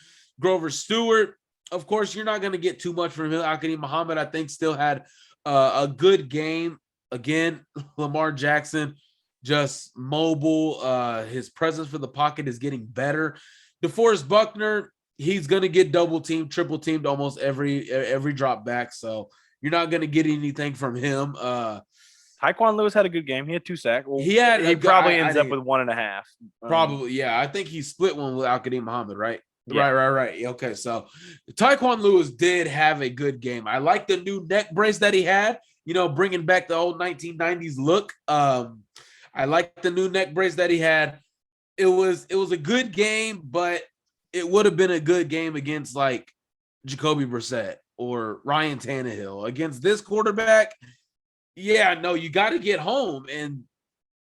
Grover Stewart, of course, you're not going to get too much from him. Al-Qadim Muhammad, I think, still had a good game. Again, Lamar Jackson, just mobile. His presence for the pocket is getting better. DeForest Buckner, he's going to get double teamed, triple teamed almost every drop back. So you're not going to get anything from him. Tyquan Lewis had a good game. He had 2 sacks. Well, he probably ends up with 1.5. Probably, yeah. I think he split one with Al-Qadim Muhammad, right? Yeah. Right. Okay, so Tyquan Lewis did have a good game. I like the new neck brace that he had, bringing back the old 1990s look. I like the new neck brace that he had. It was a good game, but it would have been a good game against like Jacoby Brissett or Ryan Tannehill. Against this quarterback, yeah, no, you got to get home. And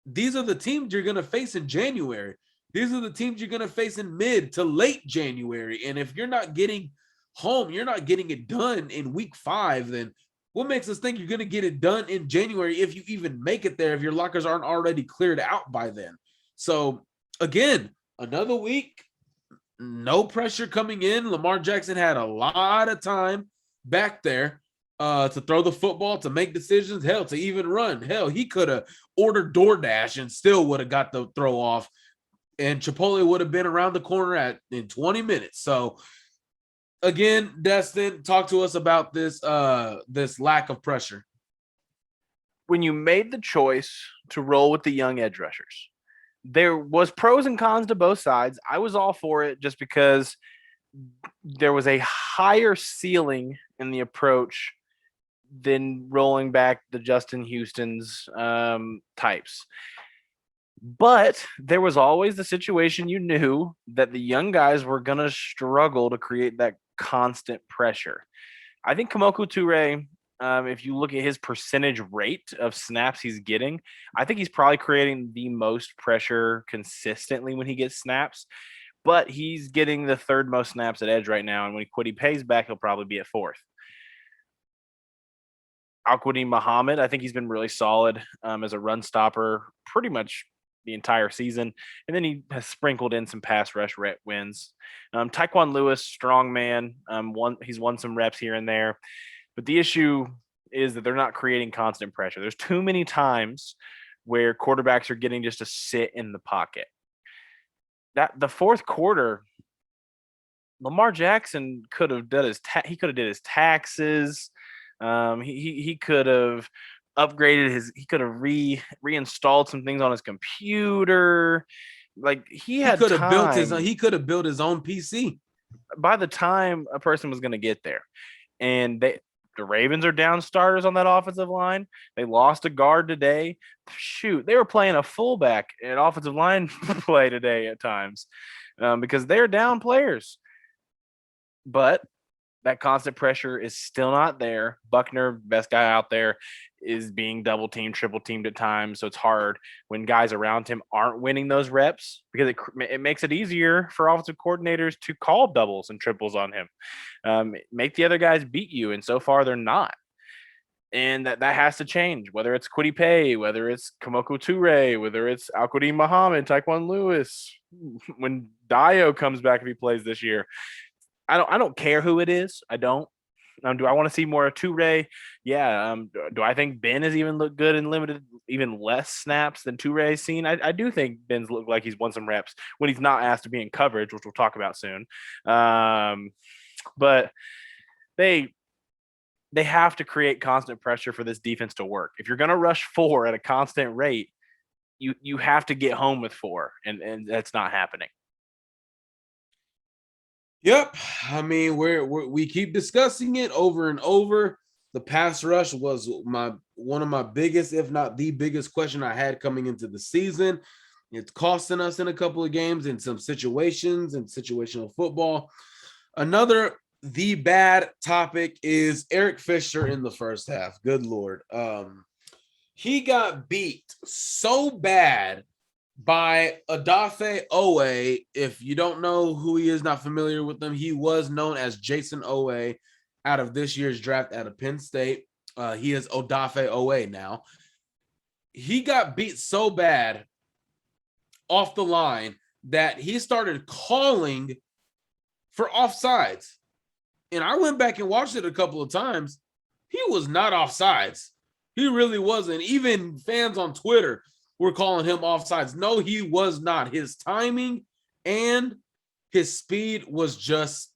these are the teams you're going to face in January. These are the teams you're going to face in mid to late January. And if you're not getting home, you're not getting it done in week 5, then what makes us think you're going to get it done in January if you even make it there, if your lockers aren't already cleared out by then? So, again, another week, no pressure coming in. Lamar Jackson had a lot of time back there to throw the football, to make decisions, hell, to even run. Hell, he could have ordered DoorDash and still would have got the throw off, and Chipotle would have been around the corner in 20 minutes. So, again, Destin, talk to us about this lack of pressure. When you made the choice to roll with the young edge rushers, there was pros and cons to both sides. I was all for it just because there was a higher ceiling in the approach than rolling back the Justin Houston's types. But there was always the situation you knew that the young guys were going to struggle to create that constant pressure. I think Kamoko Toure, if you look at his percentage rate of snaps he's getting, I think he's probably creating the most pressure consistently when he gets snaps. But he's getting the 3rd most snaps at edge right now. And when Kwity Paye's back, he'll probably be at 4th. Al-Qadim Muhammad, I think he's been really solid as a run stopper pretty much the entire season. And then he has sprinkled in some pass rush wins. Tyquan Lewis, strong man. He's won some reps here and there. But the issue is that they're not creating constant pressure. There's too many times where quarterbacks are getting just to sit in the pocket. That the 4th quarter, Lamar Jackson could have done his taxes. He could have upgraded he could have reinstalled some things on his computer. Like he could have built his own PC by the time a person was going to get there. And the Ravens are down starters on that offensive line. They lost a guard today. Shoot, they were playing a fullback at offensive line play today at times. because they're down players. But that constant pressure is still not there. Buckner, best guy out there, is being double teamed, triple teamed at times. So it's hard when guys around him aren't winning those reps because it makes it easier for offensive coordinators to call doubles and triples on him, make the other guys beat you. And so far, they're not. And that has to change, whether it's Kwity Paye, whether it's Kamoko Toure, whether it's Al-Qadim Muhammad, Taekwon Lewis, when Dio comes back if he plays this year. I don't care who it is. I don't. Do I want to see more of Toure? Yeah. Do I think Ben has even looked good and limited even less snaps than Toure's seen? I do think Ben's looked like he's won some reps when he's not asked to be in coverage, which we'll talk about soon. But they have to create constant pressure for this defense to work. If you're going to rush 4 at a constant rate, you have to get home with 4, and that's not happening. Yep. I mean, we keep discussing it over and over. The pass rush was one of my biggest, if not the biggest question I had coming into the season. It's costing us in a couple of games in some situations and situational football. Another the bad topic is Eric Fisher in the first half. Good Lord. He got beat so bad by Odafe Owe. If you don't know who he is, not familiar with him, he was known as Jason Owe out of this year's draft out of Penn State. He is Odafe Owe now. He got beat so bad off the line that he started calling for offsides. And I went back and watched it a couple of times. He was not offsides. He really wasn't. Even fans on Twitter were calling him offsides. No, he was not. His timing and his speed was just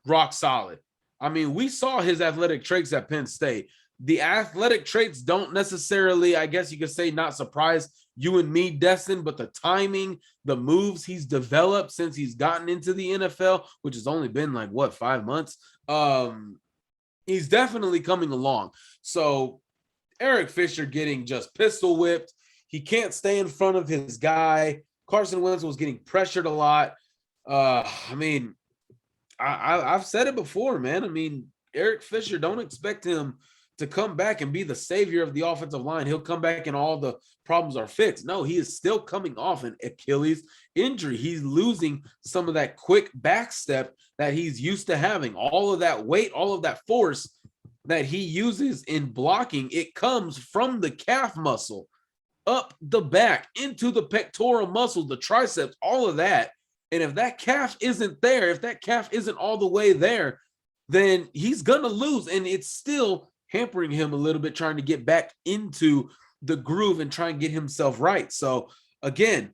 rock solid. I mean, we saw his athletic traits at Penn State. The athletic traits don't necessarily, I guess you could say, not surprise you and me, Destin, but the timing, the moves he's developed since he's gotten into the NFL, which has only been 5 months, he's definitely coming along. So Eric Fisher getting just pistol whipped. He can't stay in front of his guy. Carson Wentz was getting pressured a lot. I mean, I've said it before, man. I mean, Eric Fisher, don't expect him to come back and be the savior of the offensive line. He'll come back and all the problems are fixed. No, he is still coming off an Achilles injury. He's losing some of that quick back step that he's used to having. All of that weight, all of that force that he uses in blocking, it comes from the calf muscle, up the back, into the pectoral muscle, the triceps, all of that. And if that calf isn't there, if that calf isn't all the way there, then he's going to lose. And it's still hampering him a little bit, trying to get back into the groove and try and get himself right. So again,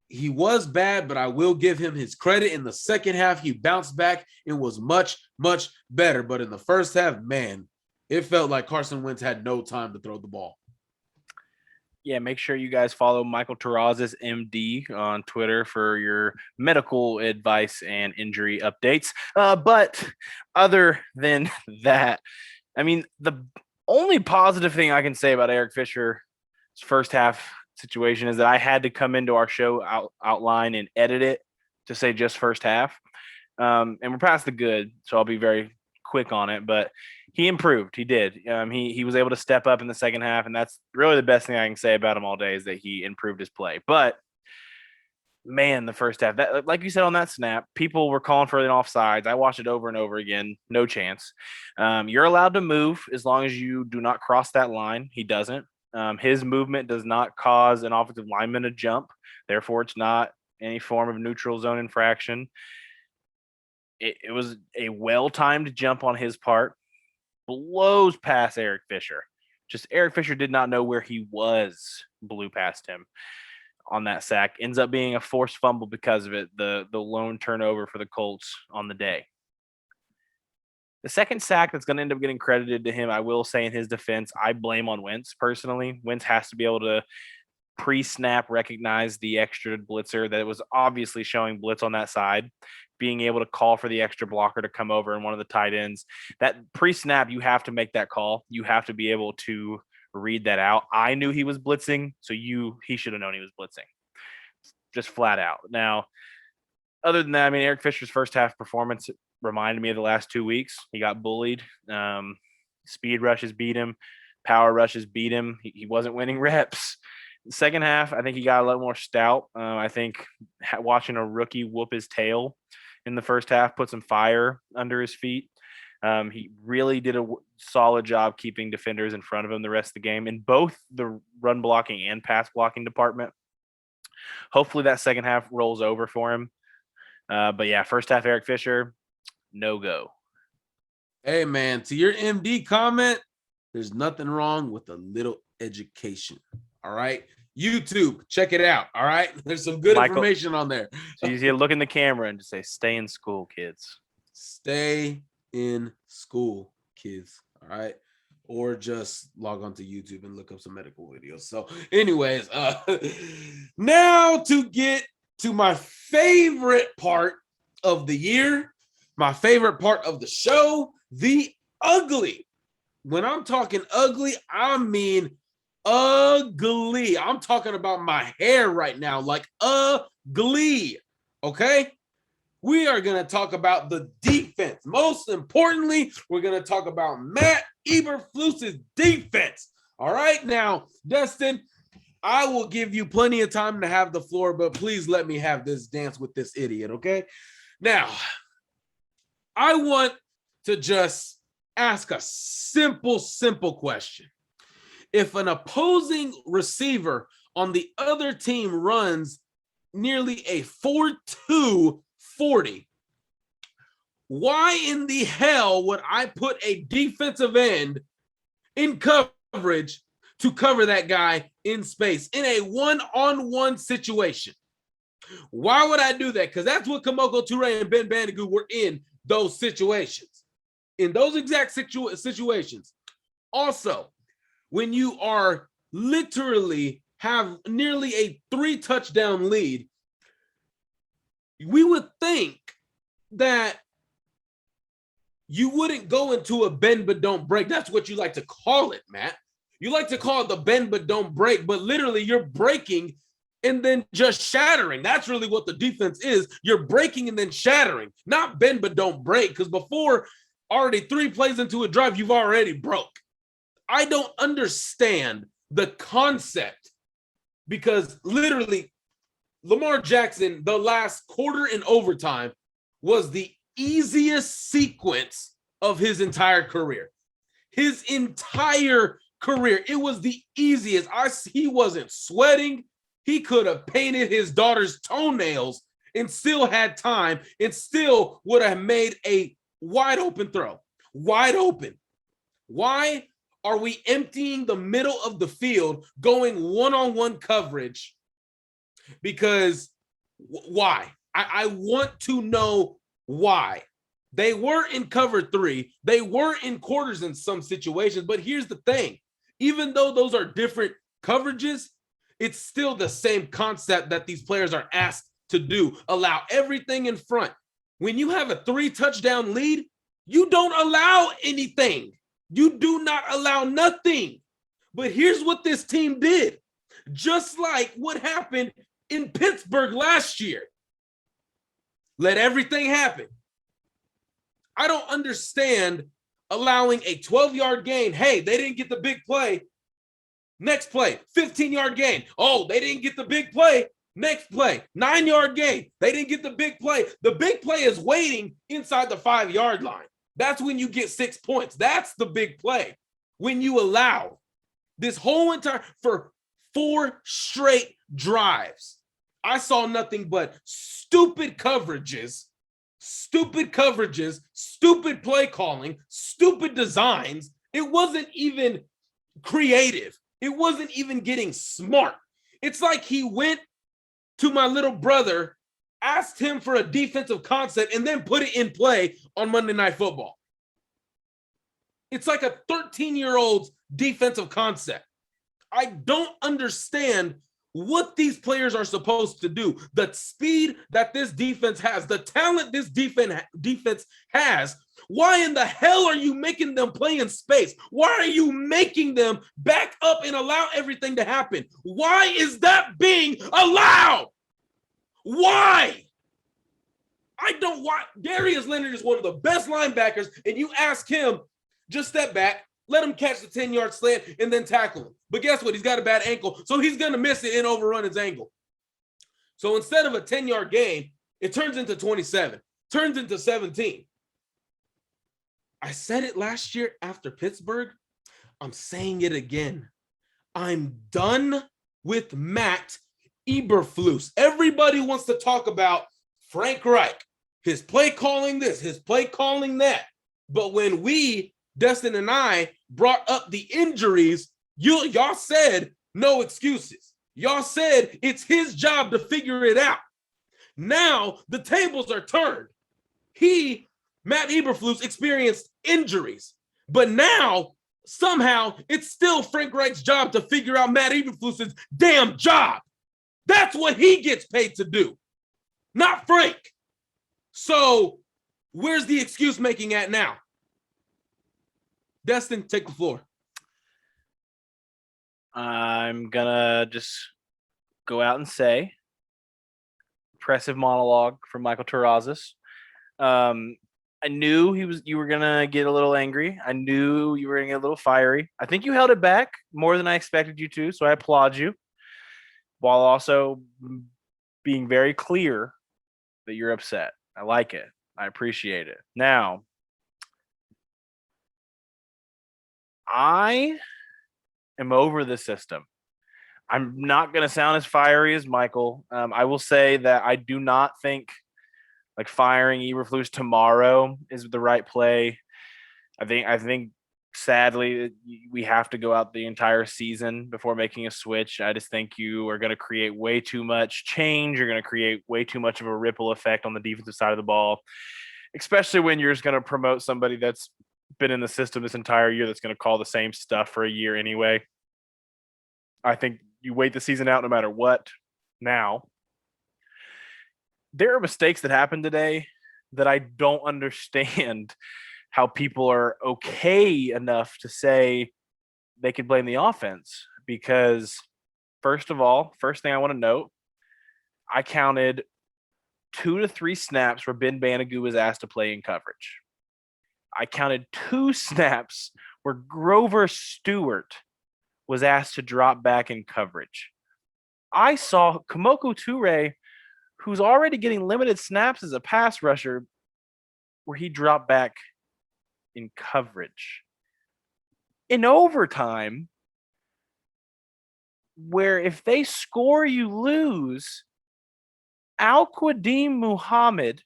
he was bad, but I will give him his credit. In the second half, he bounced back and was much, much better. But in the first half, man, it felt like Carson Wentz had no time to throw the ball. Yeah, make sure you guys follow Michael Terrazas, MD, on Twitter for your medical advice and injury updates. But other than that, I mean, the only positive thing I can say about Eric Fisher's first half situation is that I had to come into our show outline and edit it to say just first half. And we're past the good, so I'll be very quick on it, but he improved. He did. He was able to step up in the second half, and that's really the best thing I can say about him all day is that he improved his play. But man, the first half, that, like you said on that snap, people were calling for an offsides. I watched it over and over again. No chance. You're allowed to move as long as you do not cross that line. He doesn't. His movement does not cause an offensive lineman to jump. Therefore, it's not any form of neutral zone infraction. It was a well-timed jump on his part. Blows past Eric Fisher. Just Eric Fisher did not know where he was. Blew past him on that sack. Ends up being a forced fumble because of it. The lone turnover for the Colts on the day. The second sack that's going to end up getting credited to him, I will say in his defense, I blame on Wentz personally. Wentz has to be able to pre-snap recognize the extra blitzer that was obviously showing blitz on that side, being able to call for the extra blocker to come over in one of the tight ends. That pre-snap, you have to make that call. You have to be able to read that out. I knew he was blitzing, so he should have known he was blitzing. Just flat out. Now, other than that, I mean, Eric Fisher's first half performance reminded me of the last 2 weeks. He got bullied. Speed rushes beat him. Power rushes beat him. He wasn't winning reps. The second half, I think he got a lot more stout. I think watching a rookie whoop his tail in the first half put some fire under his feet. He really did a solid job keeping defenders in front of him the rest of the game in both the run blocking and pass blocking department. Hopefully that second half rolls over for him. But yeah, first half, Eric Fisher, no go. Hey, man, to your MD comment, there's nothing wrong with a little education. All right. YouTube, check it out. All right. There's some good information on there. So you look in the camera and just say, stay in school, kids. Stay in school, kids. All right. Or just log on to YouTube and look up some medical videos. So, anyways, now to get to my favorite part of the year, my favorite part of the show, the ugly. When I'm talking ugly, I mean ugly. I'm talking about my hair right now, like ugly. Okay? We are going to talk about the defense. Most importantly, we're going to talk about Matt Eberflus's defense. All right? Now, Dustin, I will give you plenty of time to have the floor, but please let me have this dance with this idiot, okay? Now, I want to just ask a simple question. If an opposing receiver on the other team runs nearly a 4.2 40, why in the hell would I put a defensive end in coverage to cover that guy in space in a one-on-one situation? Why would I do that? Because that's what Kamoko Toure and Ben Bandigoud were in those situations. In those exact situations. Also, when you are literally have nearly a 3-touchdown lead, we would think that you wouldn't go into a bend but don't break. That's what you like to call it, Matt. You like to call it the bend but don't break, but literally you're breaking and then just shattering. That's really what the defense is. You're breaking and then shattering, not bend but don't break, because before already 3 plays into a drive, you've already broke. I don't understand the concept, because literally Lamar Jackson, the last quarter in overtime, was the easiest sequence of his entire career. His entire career. It was the easiest. He wasn't sweating. He could have painted his daughter's toenails and still had time and still would have made a wide open throw. Wide open. Why are we emptying the middle of the field, going one-on-one coverage? Because why? I want to know why. They were in cover 3. They were in quarters in some situations. But here's the thing. Even though those are different coverages, it's still the same concept that these players are asked to do. Allow everything in front. When you have a 3-touchdown lead, you don't allow anything. You do not allow nothing. But here's what this team did. Just like what happened in Pittsburgh last year. Let everything happen. I don't understand allowing a 12-yard gain. Hey, they didn't get the big play. Next play, 15-yard gain. Oh, they didn't get the big play. Next play, 9-yard gain. They didn't get the big play. The big play is waiting inside the 5-yard line. That's when you get 6 points. That's the big play. When you allow this whole entire, for 4 straight drives, I saw nothing but stupid coverages, stupid play calling, stupid designs. It wasn't even creative. It wasn't even getting smart. It's like he went to my little brother, asked him for a defensive concept, and then put it in play on Monday Night Football. It's like a 13-year-old's defensive concept. I don't understand what these players are supposed to do. The speed that this defense has, the talent this defense has. Why in the hell are you making them play in space? Why are you making them back up and allow everything to happen? Why is that being allowed? Why? I don't want Darius Leonard is one of the best linebackers, and you ask him, just step back, let him catch the 10-yard slant, and then tackle him. But guess what? He's got a bad ankle, so he's going to miss it and overrun his ankle. So instead of a 10-yard game, it turns into 27, turns into 17. I said it last year after Pittsburgh. I'm saying it again. I'm done with Matt Eberflus. Everybody wants to talk about Frank Reich, his play calling this, his play calling that. But when we, Destin and I, brought up the injuries, y'all said no excuses. Y'all said it's his job to figure it out. Now the tables are turned. Matt Eberflus, experienced injuries, but now somehow it's still Frank Reich's job to figure out Matt Eberflus's damn job. That's what he gets paid to do, not Frank. So where's the excuse making at now? Destin, take the floor. I'm gonna just go out and say, impressive monologue from Michael Terrazas. I knew you were gonna get a little angry. I knew you were gonna get a little fiery. I think you held it back more than I expected you to, so I applaud you, while also being very clear that you're upset. I like it. I appreciate it. Now, I am over the system. I'm not going to sound as fiery as Michael. I will say that I do not think like firing Eberflus tomorrow is the right play. I think sadly we have to go out the entire season before making a switch. I just think you are going to create way too much change. You're going to create way too much of a ripple effect on the defensive side of the ball, especially when you're just going to promote somebody that's been in the system this entire year that's going to call the same stuff for a year anyway. I think you wait the season out no matter what. Now, there are mistakes that happened today that I don't understand how people are okay enough to say they could blame the offense. Because, first of all, first thing I want to note, I counted 2 to 3 snaps where Ben Banagoo was asked to play in coverage. I counted 2 snaps where Grover Stewart was asked to drop back in coverage. I saw Kemoko Toure, who's already getting limited snaps as a pass rusher, where he dropped back in coverage. In overtime, where if they score, you lose, Al-Qadim Muhammad,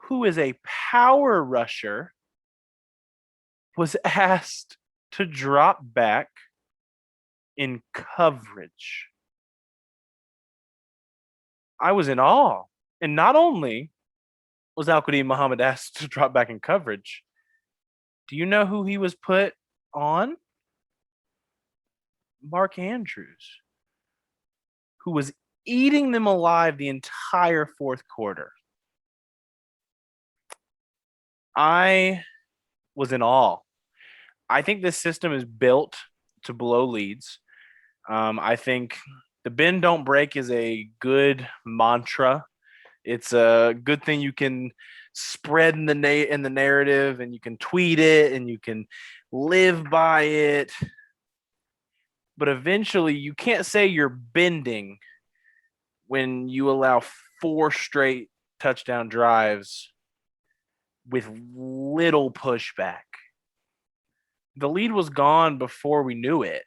who is a power rusher, was asked to drop back in coverage. I was in awe. And not only was Al-Qadim Muhammad asked to drop back in coverage, do you know who he was put on? Mark Andrews, who was eating them alive the entire fourth quarter. I was in awe. I think this system is built to blow leads. I think the bend don't break is a good mantra. It's a good thing you can spread in the narrative, and you can tweet it, and you can live by it. But eventually, you can't say you're bending when you allow 4 straight touchdown drives with little pushback. The lead was gone before we knew it.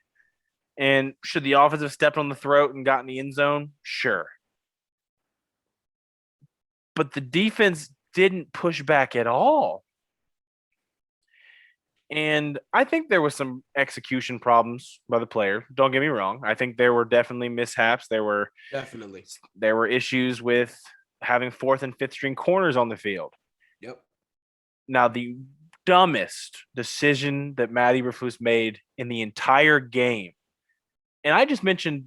And should the offense have stepped on the throat and gotten the end zone? Sure. But the defense didn't push back at all. And I think there was some execution problems by the player. Don't get me wrong. I think there were definitely mishaps. There were issues with having 4th and 5th string corners on the field. Yep. Now, the dumbest decision that Matt Eberflus made in the entire game, and I just mentioned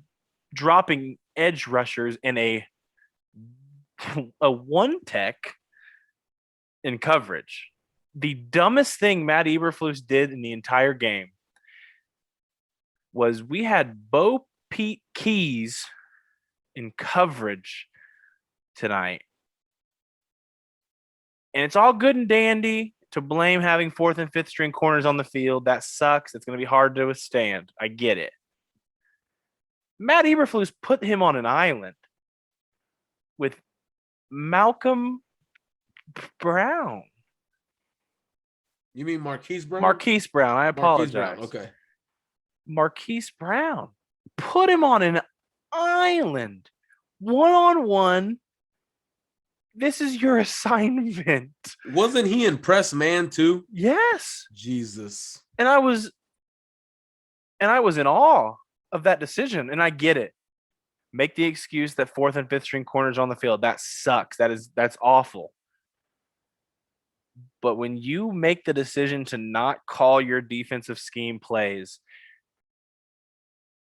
dropping edge rushers in a one tech in coverage. The dumbest thing Matt Eberflus did in the entire game was we had Bo Pete Keys in coverage tonight. And it's all good and dandy to blame having fourth and fifth string corners on the field. That sucks. It's going to be hard to withstand. I get it. Matt Eberflus put him on an island with Malcolm Brown. You mean Marquise Brown? Marquise Brown. I apologize. Marquise Brown. Okay. Marquise Brown. Put him on an island. One-on-one. This is your assignment. Wasn't he in press man too? Yes. Jesus. And I was in awe of that decision, and I get it. Make the excuse that fourth and fifth string corners on the field. That sucks. That's awful. But when you make the decision to not call your defensive scheme plays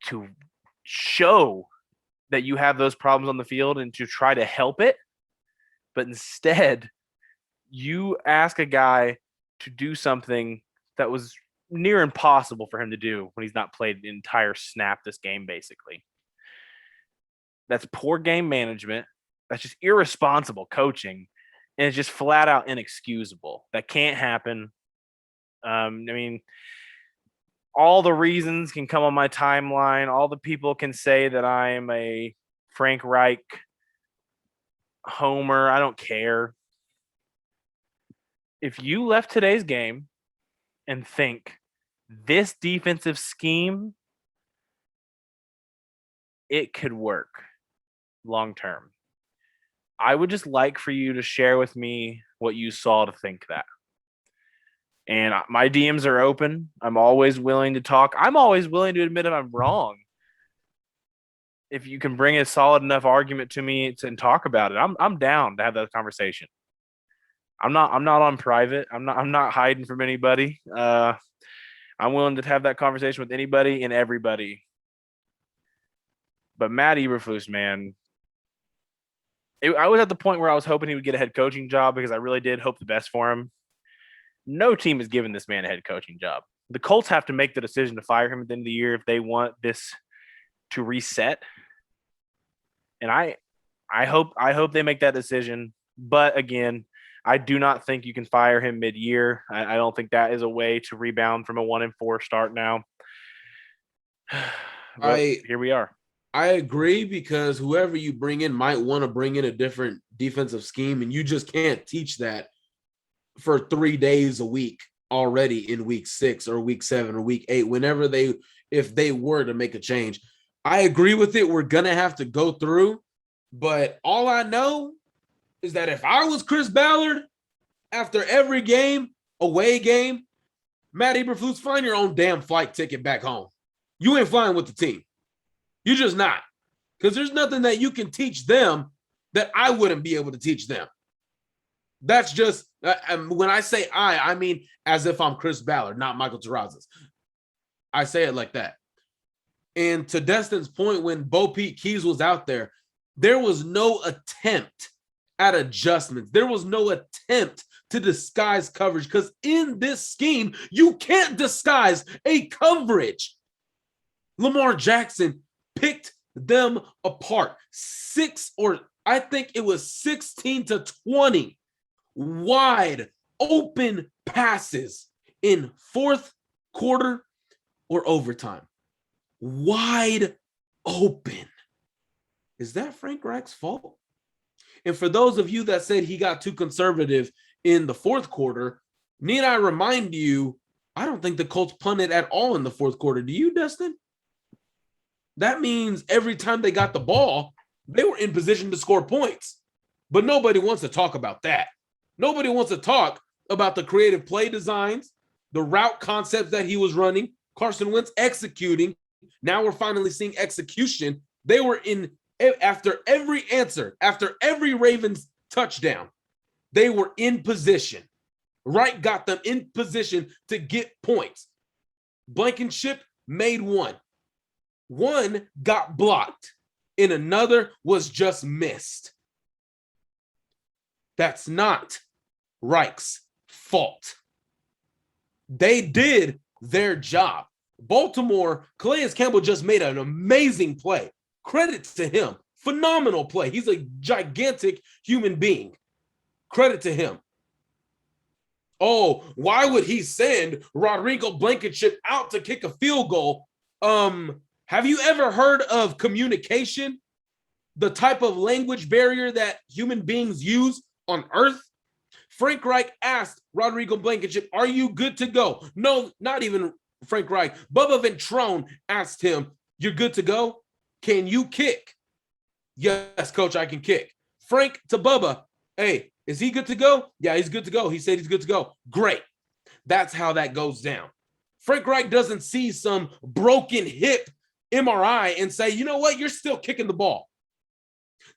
to show that you have those problems on the field and to try to help it, but instead you ask a guy to do something that was near impossible for him to do when he's not played the entire snap this game, basically. That's poor game management. That's just irresponsible coaching. And it's just flat out inexcusable. That can't happen. I mean, all the reasons can come on my timeline. All the people can say that I am a Frank Reich homer. I don't care. If you left today's game and think this defensive scheme, it could work long term, I would just like for you to share with me what you saw to think that. And my DMs are open. I'm always willing to talk. I'm always willing to admit if I'm wrong. If you can bring a solid enough argument to me and talk about it, I'm down to have that conversation. I'm not on private. I'm not hiding from anybody. I'm willing to have that conversation with anybody and everybody. But Matt Eberflus, man, I was at the point where I was hoping he would get a head coaching job because I really did hope the best for him. No team has given this man a head coaching job. The Colts have to make the decision to fire him at the end of the year if they want this to reset. And I hope they make that decision. But again, I do not think you can fire him mid-year. I don't think that is a way to rebound from a 1-4 start now. Here we are. I agree, because whoever you bring in might want to bring in a different defensive scheme, and you just can't teach that for 3 days a week already in week 6 or week 7 or week 8, if they were to make a change. I agree with it. We're going to have to go through, but all I know is that if I was Chris Ballard, after every game, away game, Matt Eberflus, find your own damn flight ticket back home. You ain't flying with the team. You're just not, because there's nothing that you can teach them that I wouldn't be able to teach them. That's just, when I say I mean as if I'm Chris Ballard, not Michael Terrazas. I say it like that. And to Destin's point, when Bo Peep Keys was out there was no attempt at adjustments. There was no attempt to disguise coverage, because in this scheme, you can't disguise a coverage. Lamar Jackson picked them apart. 16 to 20 wide open passes in fourth quarter or overtime. Wide open. Is that Frank Reich's fault? And for those of you that said he got too conservative in the fourth quarter, need I remind you, I don't think the Colts punted at all in the fourth quarter. Do you, Dustin? That means every time they got the ball, they were in position to score points. But nobody wants to talk about that. Nobody wants to talk about the creative play designs, the route concepts that he was running, Carson Wentz executing. Now we're finally seeing execution. They were in, after every answer, after every Ravens touchdown, they were in position. Wright got them in position to get points. Blankenship made one. One got blocked, and another was just missed. That's not Reich's fault. They did their job. Baltimore, Calais Campbell just made an amazing play. Credit to him. Phenomenal play. He's a gigantic human being. Credit to him. Oh, why would he send Rodrigo Blankenship out to kick a field goal? Have you ever heard of communication? The type of language barrier that human beings use on Earth? Frank Reich asked Rodrigo Blankenship, "Are you good to go?" No, not even Frank Reich. Bubba Ventrone asked him, "You're good to go? Can you kick?" "Yes, coach, I can kick." Frank to Bubba, "Hey, is he good to go?" "Yeah, he's good to go. He said he's good to go." Great. That's how that goes down. Frank Reich doesn't see some broken hip MRI and say, "You know what? You're still kicking the ball."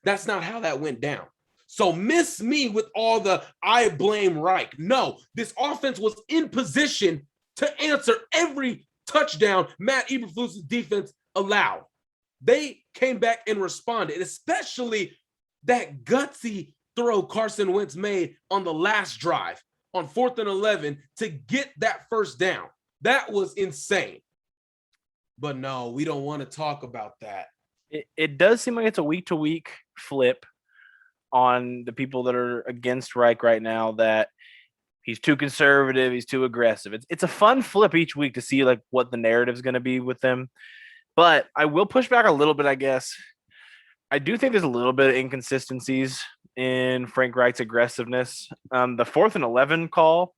That's not how that went down. So miss me with all the "I blame Reich." No, this offense was in position to answer every touchdown Matt Eberflus's defense allowed. They came back and responded, especially that gutsy throw Carson Wentz made on the last drive on 4th and 11 to get that first down. That was insane. But no, we don't want to talk about that. It does seem like it's a week-to-week flip on the people that are against Reich right now, that he's too conservative, he's too aggressive. It's a fun flip each week to see like what the narrative is going to be with them. But I will push back a little bit, I guess. I do think there's a little bit of inconsistencies in Frank Reich's aggressiveness. The 4th and 11 call,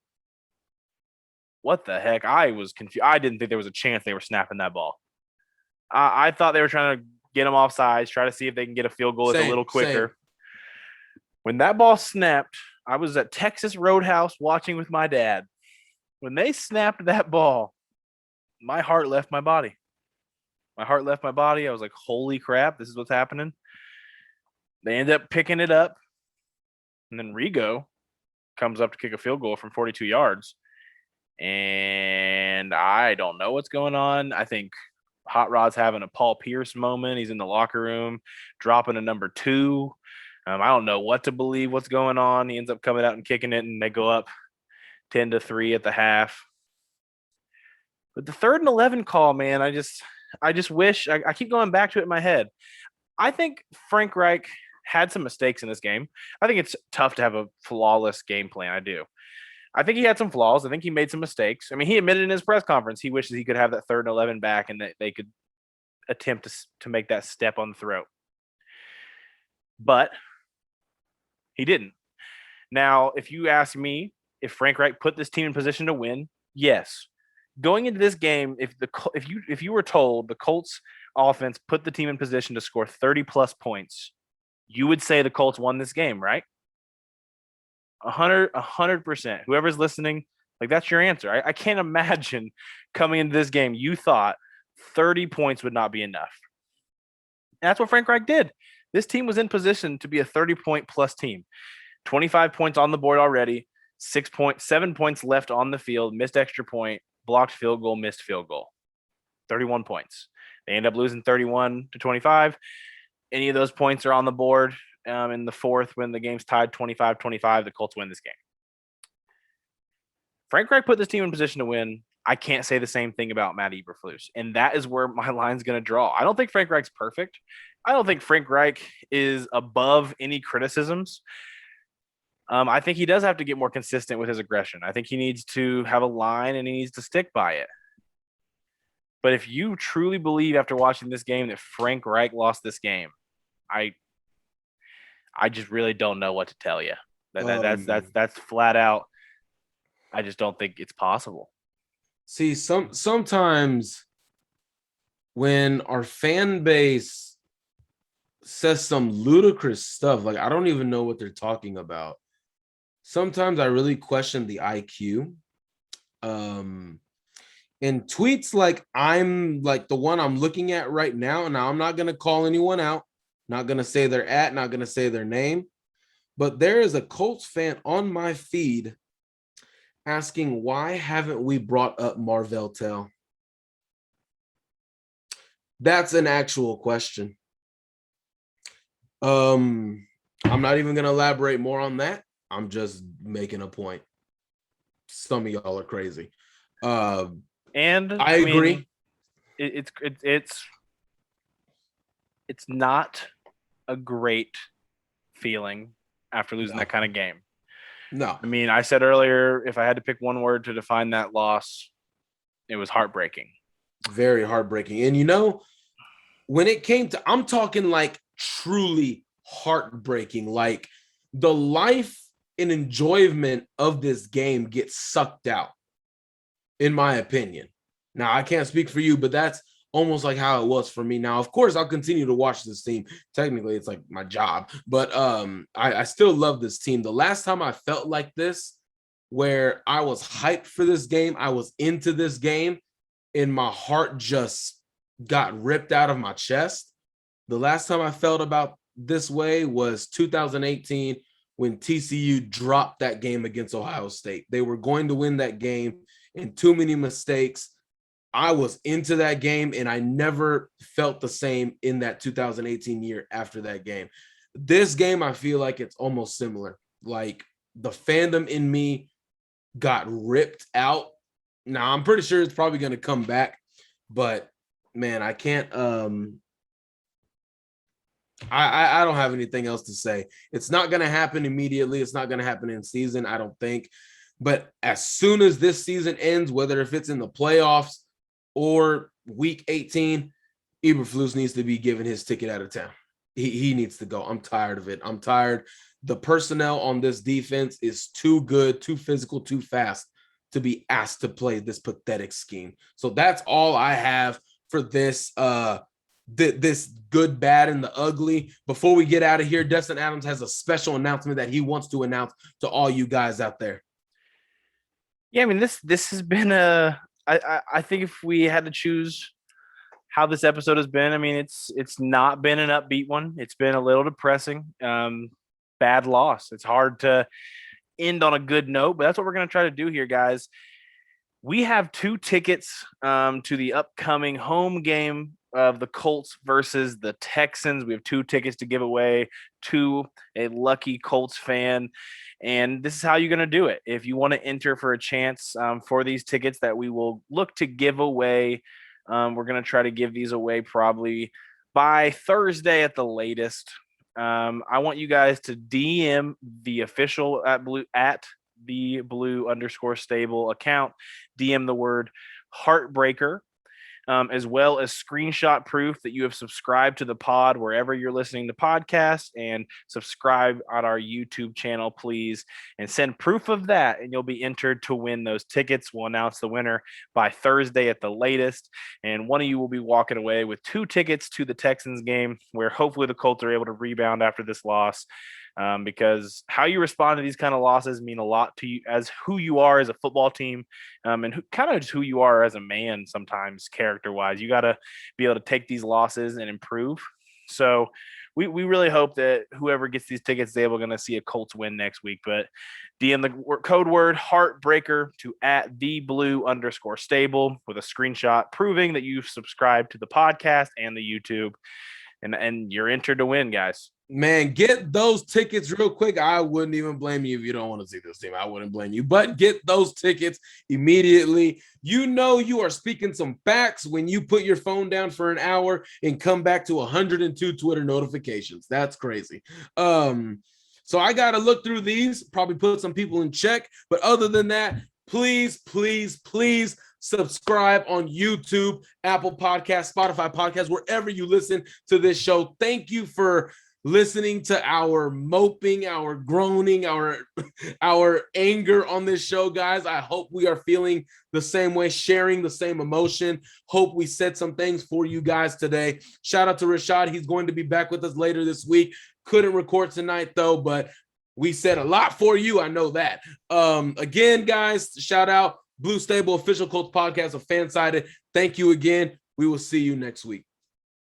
what the heck? I was confused. I didn't think there was a chance they were snapping that ball. I thought they were trying to get him off sides, try to see if they can get a field goal that's a little quicker. Same. When that ball snapped, I was at Texas Roadhouse watching with my dad. When they snapped that ball, my heart left my body. My heart left my body. I was like, holy crap, this is what's happening. They end up picking it up. And then Rigo comes up to kick a field goal from 42 yards. And I don't know what's going on. I think Hot Rod's having a Paul Pierce moment. He's in the locker room, dropping a number 2. I don't know what to believe what's going on. He ends up coming out and kicking it, and they go up 10-3 at the half. But the 3rd and 11 call, man, I just wish I keep going back to it in my head. I think Frank Reich had some mistakes in this game. I think it's tough to have a flawless game plan. I do. I think he had some flaws. I think he made some mistakes. I mean, he admitted in his press conference he wishes he could have that 3rd and 11 back and that they could attempt to make that step on the throat. But he didn't. Now, if you ask me if Frank Reich put this team in position to win, yes. Going into this game, if you were told the Colts offense put the team in position to score 30+ points, you would say the Colts won this game, right? 100%. Whoever's listening, like, that's your answer. I can't imagine coming into this game you thought 30 points would not be enough. And that's what Frank Reich did. This team was in position to be a 30-point plus team. 25 points on the board already, 7 points left on the field, missed extra point, blocked field goal, missed field goal. 31 points. They end up losing 31-25. Any of those points are on the board in the 4th when the game's tied 25-25. The Colts win this game. Frank Reich put this team in position to win. I can't say the same thing about Matt Eberflus. And that is where my line's going to draw. I don't think Frank Reich's perfect. I don't think Frank Reich is above any criticisms. I think he does have to get more consistent with his aggression. I think he needs to have a line and he needs to stick by it. But if you truly believe after watching this game that Frank Reich lost this game, I just really don't know what to tell you. That's flat out. I just don't think it's possible. See, sometimes when our fan base says some ludicrous stuff, like I don't even know what they're talking about. Sometimes I really question the IQ. And tweets like I'm like the one I'm looking at right now, and now I'm not going to call anyone out, not going to say their not going to say their name, but there is a Colts fan on my feed asking, why haven't we brought up Marvell Tell? That's an actual question. I'm not even going to elaborate more on that. I'm just making a point. Some of y'all are crazy. And I agree. It's not a great feeling after losing that kind of game. No. I mean, I said earlier, if I had to pick one word to define that loss, it was heartbreaking. Very heartbreaking. And when it came to, I'm talking like truly heartbreaking, like the life and enjoyment of this game gets sucked out, in my opinion. Now, I can't speak for you, but that's almost like how it was for me. Now, of course, I'll continue to watch this team. Technically, it's like my job, but I still love this team. The last time I felt like this, where I was hyped for this game, I was into this game, and my heart just got ripped out of my chest. The last time I felt about this way was 2018 when TCU dropped that game against Ohio State. They were going to win that game, and too many mistakes. I was into that game, and I never felt the same in that 2018 year after that game. This game, I feel like it's almost similar. Like the fandom in me got ripped out. Now, I'm pretty sure it's probably going to come back, but man, I can't. I don't have anything else to say. It's not going to happen immediately. It's not going to happen in season, I don't think. But as soon as this season ends, whether if it's in the playoffs or week 18, Eberflus needs to be given his ticket out of town. He needs to go. I'm tired of it. I'm tired. The personnel on this defense is too good, too physical, too fast to be asked to play this pathetic scheme. So that's all I have for this this good, bad, and the ugly. Before we get out of here, Dustin Adams has a special announcement that he wants to announce to all you guys out there. Yeah, I mean, this has been I think if we had to choose how this episode has been, I mean, it's not been an upbeat one. It's been a little depressing. Bad loss. It's hard to end on a good note, but that's what we're going to try to do here, guys. We have 2 tickets to the upcoming home game of the Colts versus the Texans. We have 2 tickets to give away to a lucky Colts fan. And this is how you're going to do it. If you want to enter for a chance for these tickets that we will look to give away, we're going to try to give these away probably by Thursday at the latest. I want you guys to DM the official at the blue_stable account, DM the word heartbreaker, as well as screenshot proof that you have subscribed to the pod wherever you're listening to podcasts, and subscribe on our YouTube channel, please, and send proof of that, and you'll be entered to win those tickets. We'll announce the winner by Thursday at the latest, and one of you will be walking away with 2 tickets to the Texans game, where hopefully the Colts are able to rebound after this loss. Because how you respond to these kind of losses mean a lot to you as who you are as a football team, and kind of just who you are as a man sometimes, character-wise. You got to be able to take these losses and improve. So we really hope that whoever gets these tickets is able going to see a Colts win next week. But DM the code word heartbreaker to at the blue_stable with a screenshot proving that you've subscribed to the podcast and the YouTube, and you're entered to win, guys. Man, get those tickets real quick. I wouldn't even blame you if you don't want to see this team. I wouldn't blame you, but get those tickets immediately. You are speaking some facts when you put your phone down for an hour and come back to 102 Twitter notifications. That's crazy. So I got to look through these, probably put some people in check. But other than that, please subscribe on YouTube, Apple Podcasts, Spotify Podcasts, wherever you listen to this show. Thank you for listening to our moping, our groaning, our anger on this show, guys. I hope we are feeling the same way, sharing the same emotion. Hope we said some things for you guys today. Shout out to Rashad. He's going to be back with us later this week. Couldn't record tonight though, but we said a lot for you. I know that. Again, guys, shout out Blue Stable, official Colts podcast of Fansided. Thank you again. We will see you next week.